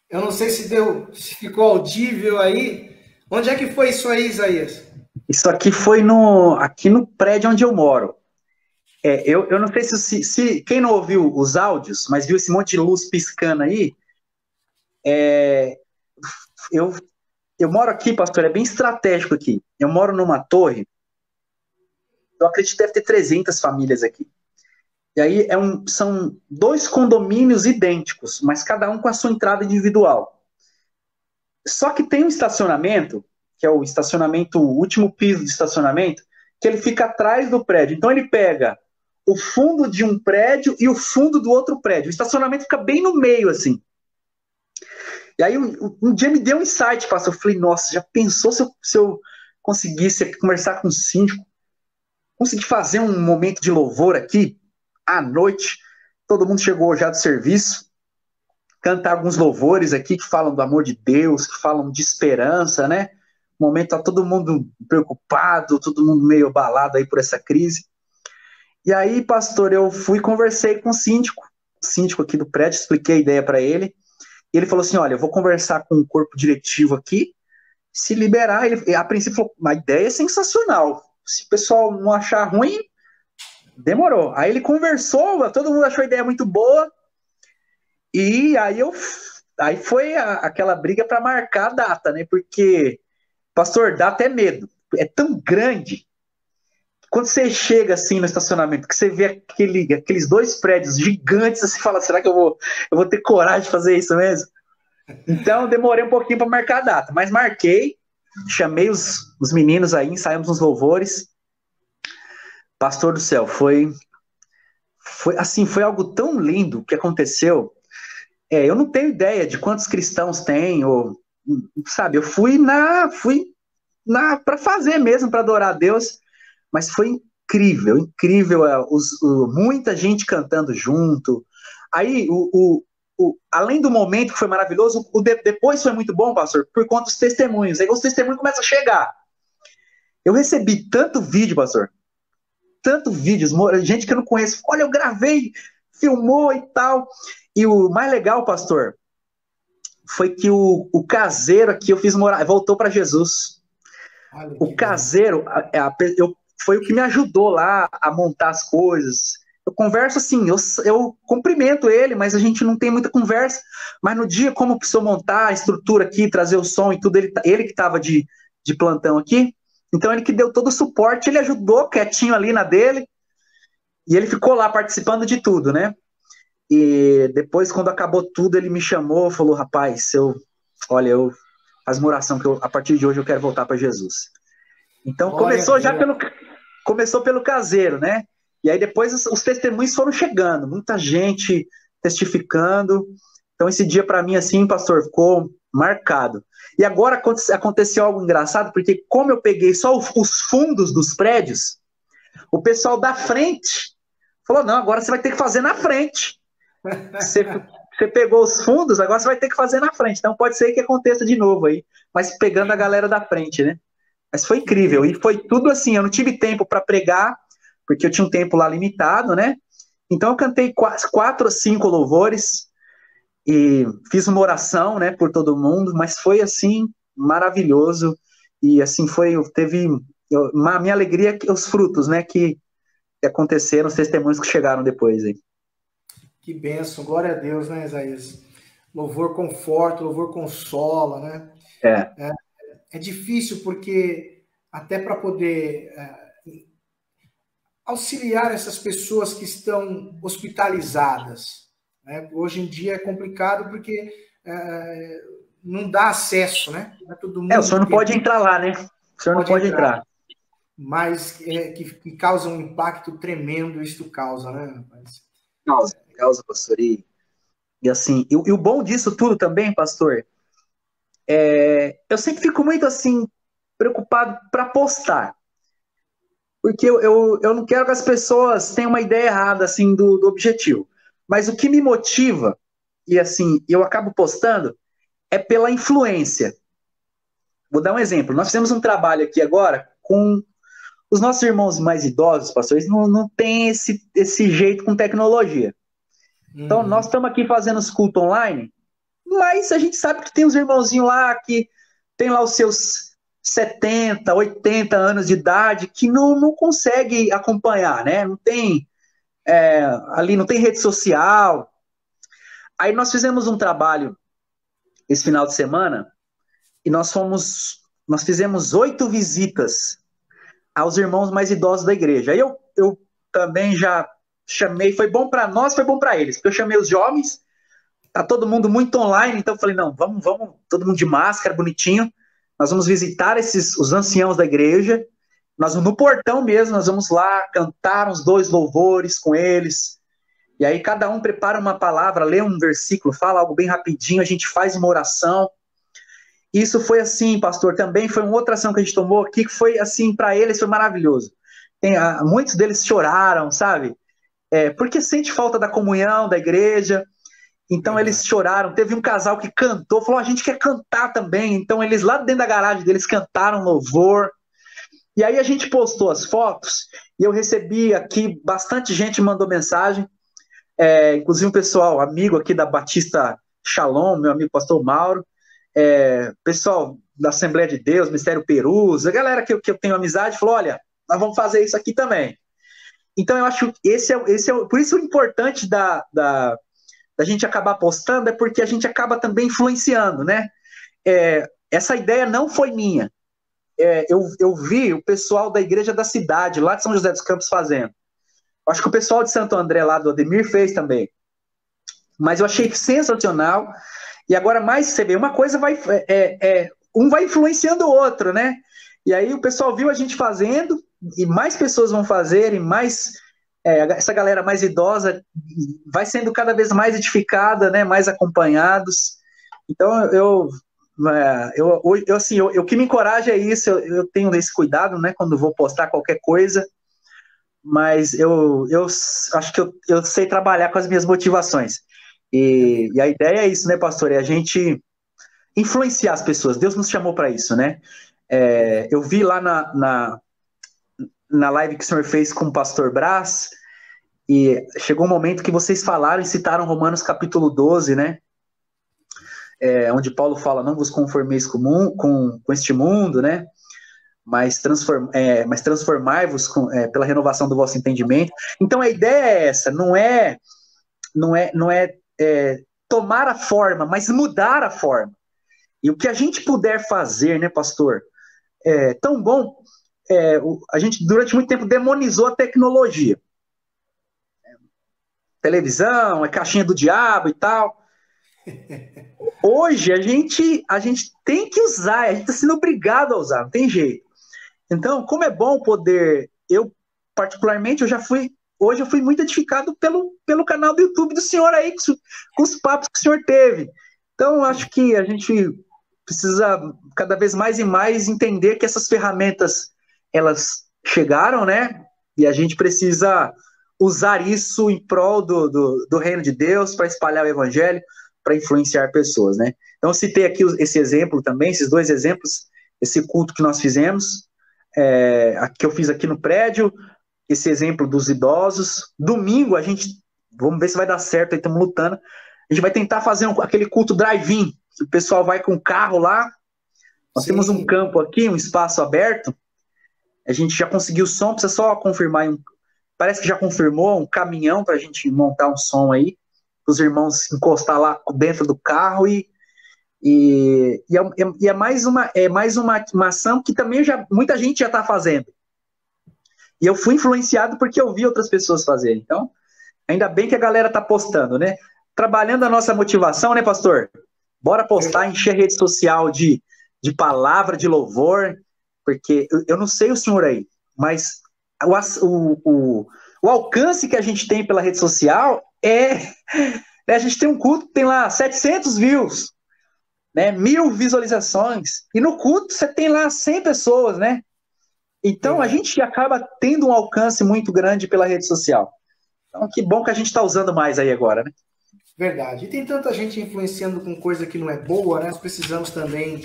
Eu não sei se ficou audível aí. Onde é que foi isso aí, Isaías? Isso aqui foi aqui no prédio onde eu moro. Eu não sei se quem não ouviu os áudios, mas viu esse monte de luz piscando aí. Eu moro aqui, pastor, é bem estratégico aqui. Eu moro numa torre, eu acredito que deve ter 300 famílias aqui. E aí são 2 condomínios idênticos, mas cada um com a sua entrada individual. Só que tem um estacionamento, que é o estacionamento, o último piso de estacionamento, que ele fica atrás do prédio. Então ele pega o fundo de um prédio e o fundo do outro prédio. O estacionamento fica bem no meio, assim. E aí um dia me deu um insight, pastor. Eu falei, nossa, já pensou se eu conseguisse conversar com o síndico? Conseguir fazer um momento de louvor aqui, à noite, todo mundo chegou já do serviço, cantar alguns louvores aqui que falam do amor de Deus, que falam de esperança, né? No momento tá todo mundo preocupado, todo mundo meio abalado aí por essa crise. E aí, pastor, eu fui e conversei com o síndico aqui do prédio, expliquei a ideia para ele, e ele falou assim, olha, eu vou conversar com o corpo diretivo aqui, se liberar, ele, a princípio falou, a ideia é sensacional, se o pessoal não achar ruim, demorou. Aí ele conversou, todo mundo achou a ideia muito boa, e aí foi aquela briga para marcar a data, né? Porque, pastor, dá até medo. É tão grande. Quando você chega assim no estacionamento, que você vê aqueles 2 prédios gigantes, você fala, será que eu vou ter coragem de fazer isso mesmo? Então, demorei um pouquinho para marcar a data, mas marquei, chamei os meninos aí, ensaiamos uns louvores. Pastor do céu, foi foi algo tão lindo que aconteceu. Eu não tenho ideia de quantos cristãos tem, ou, sabe, eu fui para fazer mesmo, para adorar a Deus, mas foi incrível, incrível, muita gente cantando junto. Aí, além do momento que foi maravilhoso, depois foi muito bom, pastor, por conta dos testemunhos. Aí os testemunhos começam a chegar. Eu recebi tanto vídeo, pastor, tanto vídeos, gente que eu não conheço. Olha, eu gravei, filmou e tal. E o mais legal, pastor, foi que o caseiro aqui, eu fiz morar, voltou para Jesus. O caseiro, foi o que me ajudou lá a montar as coisas. Eu converso assim, eu cumprimento ele, mas a gente não tem muita conversa. Mas no dia, como precisou montar a estrutura aqui, trazer o som e tudo, ele que estava de plantão aqui, então ele que deu todo o suporte, ele ajudou quietinho ali na dele, e ele ficou lá participando de tudo, né? E depois, quando acabou tudo, ele me chamou, falou, rapaz, faz uma oração que a partir de hoje eu quero voltar para Jesus. Então começou pelo caseiro, né? E aí depois os testemunhos foram chegando, muita gente testificando. Então esse dia para mim, assim, pastor, ficou marcado. E agora aconteceu algo engraçado, porque como eu peguei só os fundos dos prédios, o pessoal da frente falou, não, agora você vai ter que fazer na frente. Você pegou os fundos, agora você vai ter que fazer na frente. Então pode ser que aconteça de novo aí, mas pegando a galera da frente, né? Mas foi incrível, e foi tudo assim, eu não tive tempo para pregar, porque eu tinha um tempo lá limitado, né? Então eu cantei 4 ou 5 louvores, e fiz uma oração, né, por todo mundo, mas foi assim, maravilhoso, e assim a minha alegria, os frutos, né, que aconteceram, os testemunhos que chegaram depois aí. Que bênção, glória a Deus, né, Isaías? Louvor conforta, louvor consola, né? É difícil porque até para poder auxiliar essas pessoas que estão hospitalizadas, né? Hoje em dia é complicado porque não dá acesso, né? Não é todo mundo o senhor não pode entrar lá, né? O senhor não pode entrar. Mas que causa um impacto tremendo, isso causa, né? Causa, pastor. E assim, e o bom disso tudo também, pastor, eu sempre fico muito assim, preocupado para postar. Porque eu não quero que as pessoas tenham uma ideia errada assim, do objetivo. Mas o que me motiva, e assim, eu acabo postando, é pela influência. Vou dar um exemplo. Nós fizemos um trabalho aqui agora com os nossos irmãos mais idosos, pastores, não têm esse jeito com tecnologia. Então, nós estamos aqui fazendo os cultos online, mas a gente sabe que tem uns irmãozinhos lá que tem lá os seus 70, 80 anos de idade que não consegue acompanhar, né? Não tem ali, não tem rede social. Aí nós fizemos um trabalho esse final de semana e nós fizemos 8 visitas aos irmãos mais idosos da igreja. Aí eu também já chamei, foi bom para nós, foi bom para eles, porque eu chamei os jovens, tá todo mundo muito online, então eu falei, não, vamos, todo mundo de máscara, bonitinho, nós vamos visitar os anciãos da igreja, nós no portão mesmo, nós vamos lá cantar uns 2 louvores com eles, e aí cada um prepara uma palavra, lê um versículo, fala algo bem rapidinho, a gente faz uma oração. Isso foi assim, pastor, também foi uma outra ação que a gente tomou aqui, que foi assim, para eles foi maravilhoso. Muitos deles choraram, sabe? Porque sente falta da comunhão, da igreja. Então eles choraram. Teve um casal que cantou, falou, a gente quer cantar também. Então eles lá dentro da garagem deles cantaram louvor. E aí a gente postou as fotos, e eu recebi aqui, bastante gente mandou mensagem, inclusive um pessoal, amigo aqui da Batista Shalom, meu amigo pastor Mauro, pessoal da Assembleia de Deus, Ministério Perus, a galera que eu tenho amizade, falou, olha, nós vamos fazer isso aqui também. Então eu acho que por isso o importante da gente acabar postando é porque a gente acaba também influenciando, né? Essa ideia não foi minha. Eu vi o pessoal da igreja da cidade, lá de São José dos Campos, fazendo. Acho que o pessoal de Santo André, lá do Ademir, fez também. Mas eu achei sensacional. E agora, mais você vê, uma coisa um vai influenciando o outro, né? E aí o pessoal viu a gente fazendo, e mais pessoas vão fazer, e mais essa galera mais idosa vai sendo cada vez mais edificada, né, mais acompanhados. Então, o que me encoraja é isso, eu tenho esse cuidado, né, quando vou postar qualquer coisa, mas eu acho que eu sei trabalhar com as minhas motivações. E a ideia é isso, né, pastor? É a gente influenciar as pessoas. Deus nos chamou para isso, né? Eu vi lá na live que o senhor fez com o pastor Brás, e chegou um momento que vocês falaram e citaram Romanos capítulo 12, né? Onde Paulo fala, não vos conformeis com este mundo, né? Mas transformai-vos pela renovação do vosso entendimento. Então a ideia é essa, não é tomar a forma, mas mudar a forma. E o que a gente puder fazer, né, pastor? É tão bom. A gente durante muito tempo demonizou a tecnologia. Televisão, caixinha do diabo e tal. Hoje a gente tem que usar, a gente está sendo obrigado a usar, não tem jeito. Então, como é bom poder, eu particularmente, hoje eu fui muito edificado pelo canal do YouTube do senhor aí, com os papos que o senhor teve. Então, acho que a gente precisa cada vez mais e mais entender que essas ferramentas, elas chegaram, né? E a gente precisa usar isso em prol do reino de Deus, para espalhar o evangelho, para influenciar pessoas, né? Então, eu citei aqui esse exemplo também, esses dois exemplos, esse culto que nós fizemos, que eu fiz aqui no prédio, esse exemplo dos idosos. Domingo, vamos ver se vai dar certo, aí estamos lutando, a gente vai tentar fazer aquele culto drive-in, que o pessoal vai com o carro lá, nós temos um campo aqui, um espaço aberto, a gente já conseguiu o som, precisa só confirmar, parece que já confirmou um caminhão para a gente montar um som aí, os irmãos encostar lá dentro do carro e é mais uma ação que também muita gente já está fazendo. E eu fui influenciado porque eu vi outras pessoas fazerem. Então, ainda bem que a galera está postando, né? Trabalhando a nossa motivação, né, pastor? Bora postar, encher a rede social de palavra, de louvor, porque eu não sei o senhor aí, mas o alcance que a gente tem pela rede social a gente tem um culto que tem lá 700 views, né, 1000 visualizações, e no culto você tem lá 100 pessoas, né? Então a gente acaba tendo um alcance muito grande pela rede social. Então que bom que a gente está usando mais aí agora, né? Verdade. E tem tanta gente influenciando com coisa que não é boa, né? Nós precisamos também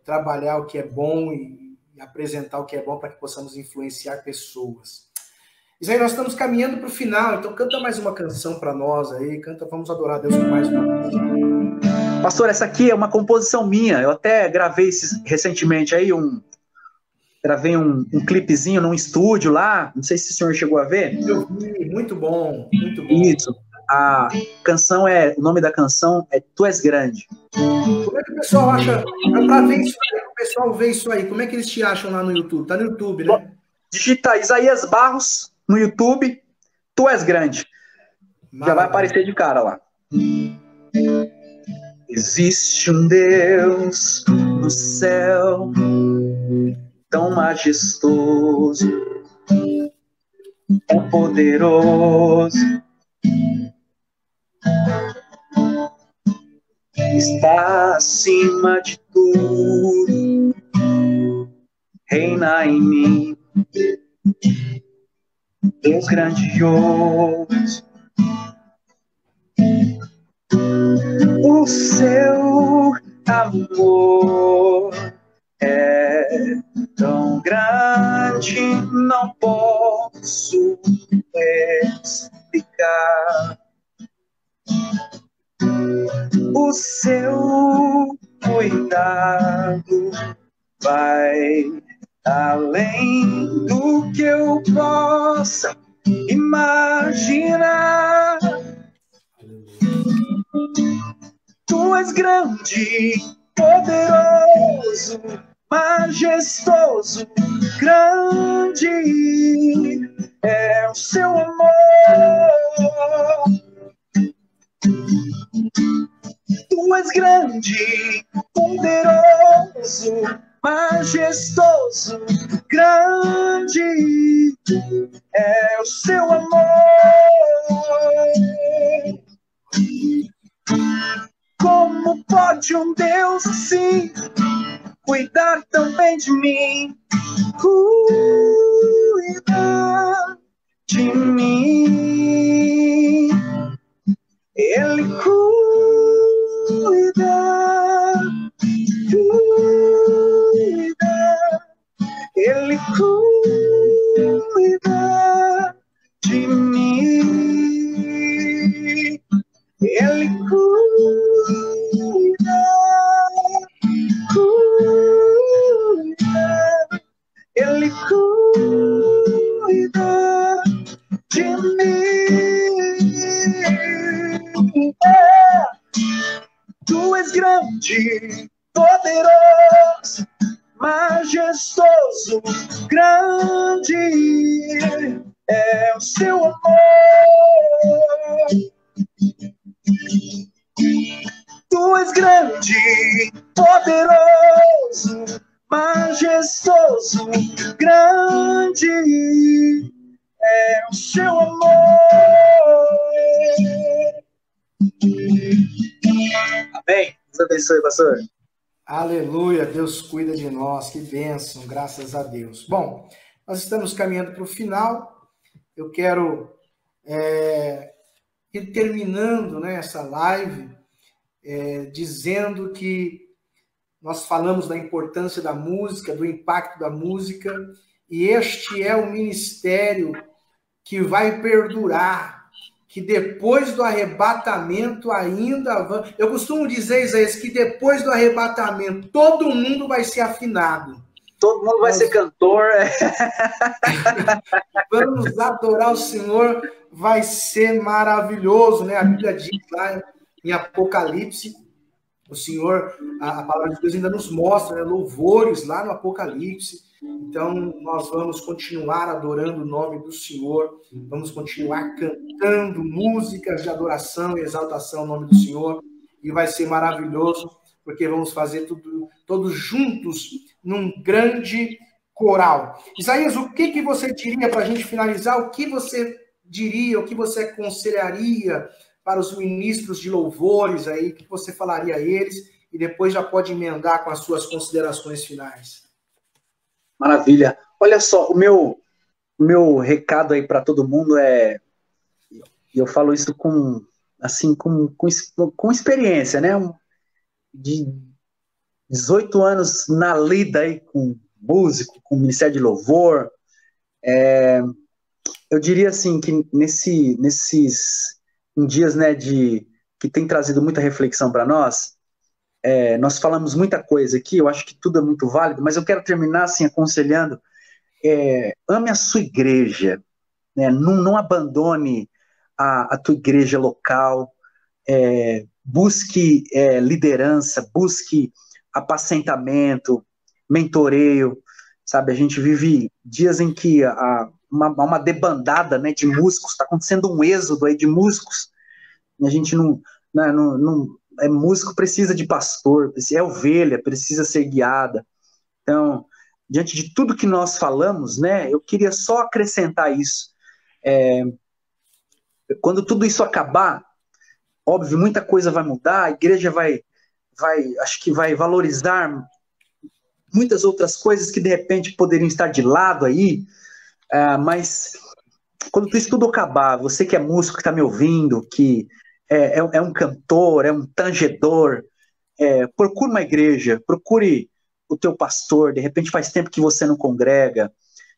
trabalhar o que é bom e apresentar o que é bom para que possamos influenciar pessoas. Isso aí, nós estamos caminhando para o final, então canta mais uma canção para nós aí, vamos adorar a Deus com mais uma vez. Pastor, essa aqui é uma composição minha, eu até gravei recentemente aí gravei um clipezinho num estúdio lá, não sei se o senhor chegou a ver. Eu vi, muito bom, muito bom. Isso, a canção o nome da canção é Tu És Grande. Como é que o pessoal acha, para ver isso aí, o pessoal vê isso aí, como é que eles te acham lá no YouTube? Tá no YouTube, né? Digita Isaías Barros no YouTube, Tu És Grande. Maravilha. Já vai aparecer de cara lá. Existe um Deus no céu, tão majestoso, tão poderoso, está acima de tudo, reina em mim, Deus grandioso. O seu amor é tão grande, não posso explicar. O seu cuidado vai além do que eu possa imaginar. Tu és grande, poderoso, majestoso, grande é o seu amor. Tu és grande, poderoso, majestoso, grande é o seu amor. Como pode um Deus assim cuidar tão bem de mim? Cuida de mim. Ele cuida, Ele cuida de mim. Ele cuida, Ele cuida de mim. Tu és grande, poderoso, majestoso, grande é o seu amor. Tu és grande, poderoso, majestoso, grande é o seu amor. Amém. Deus abençoe, pastor. Aleluia, Deus cuida de nós, que bênção, graças a Deus. Bom, nós estamos caminhando para o final, eu quero ir terminando, né, essa live, dizendo que nós falamos da importância da música, do impacto da música, e este é o ministério que vai perdurar, que depois do arrebatamento ainda vai... Eu costumo dizer, Isaías, que depois do arrebatamento todo mundo vai ser afinado. Todo mundo vai ser cantor. Vamos adorar o Senhor, vai ser maravilhoso, né? A Bíblia diz lá em Apocalipse, o Senhor, a palavra de Deus ainda nos mostra, né, louvores lá no Apocalipse. Então, nós vamos continuar adorando o nome do Senhor, vamos continuar cantando músicas de adoração e exaltação ao nome do Senhor, e vai ser maravilhoso, porque vamos fazer todos juntos num grande coral. Isaías, o que você diria para a gente finalizar? O que você diria, o que você aconselharia para os ministros de louvores aí? O que você falaria a eles? E depois já pode emendar com as suas considerações finais. Maravilha. Olha só, o meu recado aí para todo mundo e eu falo isso com experiência, né? De 18 anos na lida aí com músico, com Ministério de Louvor. Eu diria assim que nesses dias, né, que tem trazido muita reflexão para nós, nós falamos muita coisa aqui, eu acho que tudo é muito válido, mas eu quero terminar assim aconselhando, ame a sua igreja, né? Não abandone a tua igreja local, busque liderança, busque apacentamento, mentoreio, sabe? A gente vive dias em que uma debandada, né, de músicos, está acontecendo um êxodo aí de músicos, e a gente não músico precisa de pastor, é ovelha, precisa ser guiada. Então, diante de tudo que nós falamos, né, eu queria só acrescentar isso. Quando tudo isso acabar, óbvio, muita coisa vai mudar, a igreja acho que vai valorizar muitas outras coisas que de repente poderiam estar de lado aí, mas quando isso tudo acabar, você que é músico, que está me ouvindo, que é um cantor, é um tangedor, procure uma igreja, procure o teu pastor, de repente faz tempo que você não congrega,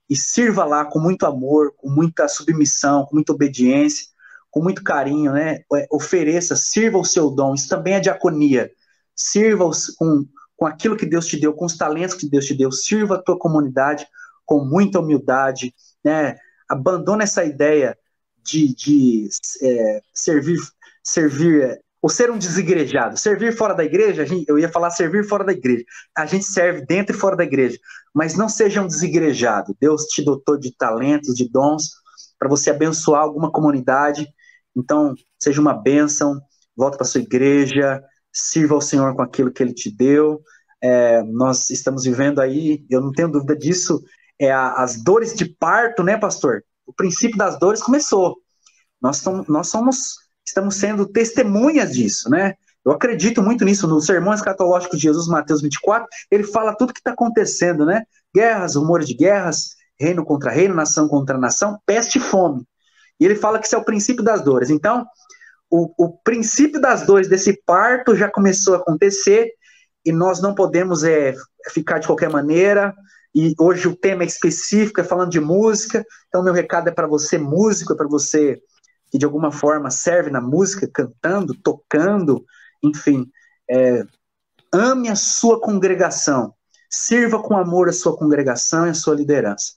e sirva lá com muito amor, com muita submissão, com muita obediência, com muito carinho, né? Ofereça, sirva o seu dom, isso também é diaconia, sirva com aquilo que Deus te deu, com os talentos que Deus te deu, sirva a tua comunidade com muita humildade, né? Abandona essa ideia de servir ou ser um desigrejado. Servir fora da igreja, eu ia falar servir fora da igreja. A gente serve dentro e fora da igreja, mas não seja um desigrejado. Deus te dotou de talentos, de dons, para você abençoar alguma comunidade. Então, seja uma bênção, volta para sua igreja, sirva ao Senhor com aquilo que Ele te deu. Nós estamos vivendo aí, eu não tenho dúvida disso, as dores de parto, né, pastor? O princípio das dores começou. Nós estamos sendo testemunhas disso, né? Eu acredito muito nisso. No Sermão Escatológico de Jesus, Mateus 24, ele fala tudo que está acontecendo, né? Guerras, rumores de guerras, reino contra reino, nação contra nação, peste e fome. E ele fala que isso é o princípio das dores. Então, o princípio das dores desse parto já começou a acontecer e nós não podemos ficar de qualquer maneira. E hoje o tema é específico, é falando de música. Então, meu recado é para você, músico, é para você que de alguma forma serve na música, cantando, tocando, enfim. Ame a sua congregação. Sirva com amor a sua congregação e a sua liderança.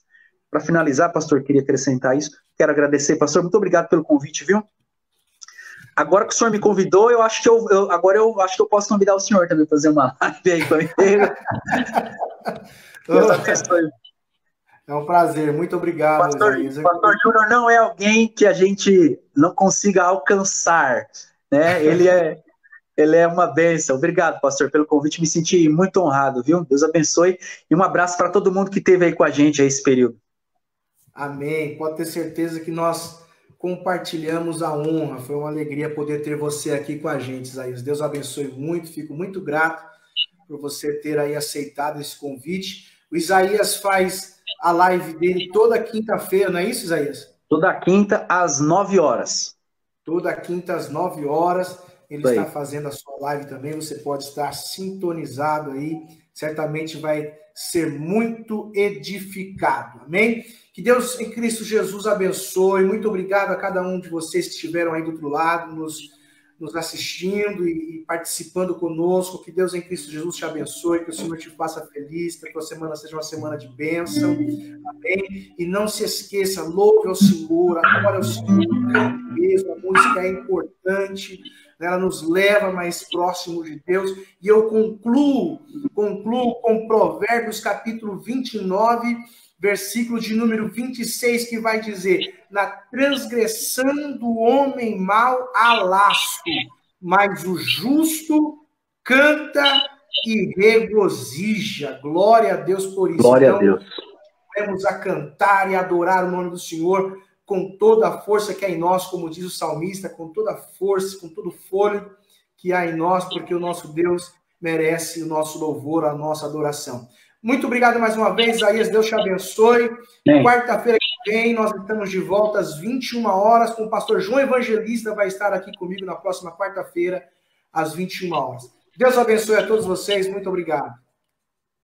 Para finalizar, pastor, queria acrescentar isso. Quero agradecer, pastor. Muito obrigado pelo convite, viu? Agora que o senhor me convidou, eu acho que eu posso convidar o senhor também para fazer uma live aí comigo. Deus abençoe. É um prazer, muito obrigado. Pastor Júnior não é alguém que a gente não consiga alcançar, né? Ele é uma bênção. Obrigado, pastor, pelo convite. Me senti muito honrado, viu? Deus abençoe. E um abraço para todo mundo que esteve aí com a gente esse período. Amém. Pode ter certeza que nós compartilhamos a honra. Foi uma alegria poder ter você aqui com a gente, Isaías. Deus abençoe muito. Fico muito grato por você ter aí aceitado esse convite. O Isaías faz a live dele toda quinta-feira, não é isso, Isaías? Toda quinta, às 9 horas. Toda quinta, às 9 horas. Ele está fazendo a sua live também. Você pode estar sintonizado aí. Certamente vai ser muito edificado. Amém? Que Deus em Cristo Jesus abençoe. Muito obrigado a cada um de vocês que estiveram aí do outro lado, nos assistindo e participando conosco. Que Deus em Cristo Jesus te abençoe, que o Senhor te faça feliz, que a tua semana seja uma semana de bênção. Amém? E não se esqueça, louve ao Senhor, adore ao Senhor, cante mesmo, a música é importante, ela nos leva mais próximo de Deus. E eu concluo com Provérbios capítulo 29, versículo de número 26, que vai dizer: na transgressão do homem mau há laço, mas o justo canta e regozija. Glória a Deus por isso. Glória a Deus. Vamos a cantar e adorar o nome do Senhor com toda a força que há em nós, como diz o salmista, com toda a força, com todo o fôlego que há em nós, porque o nosso Deus merece o nosso louvor, a nossa adoração. Muito obrigado mais uma vez, Isaías. Deus te abençoe. Quarta-feira que vem, nós estamos de volta às 21 horas, com o pastor João Evangelista, vai estar aqui comigo na próxima quarta-feira, às 21 horas. Deus abençoe a todos vocês. Muito obrigado.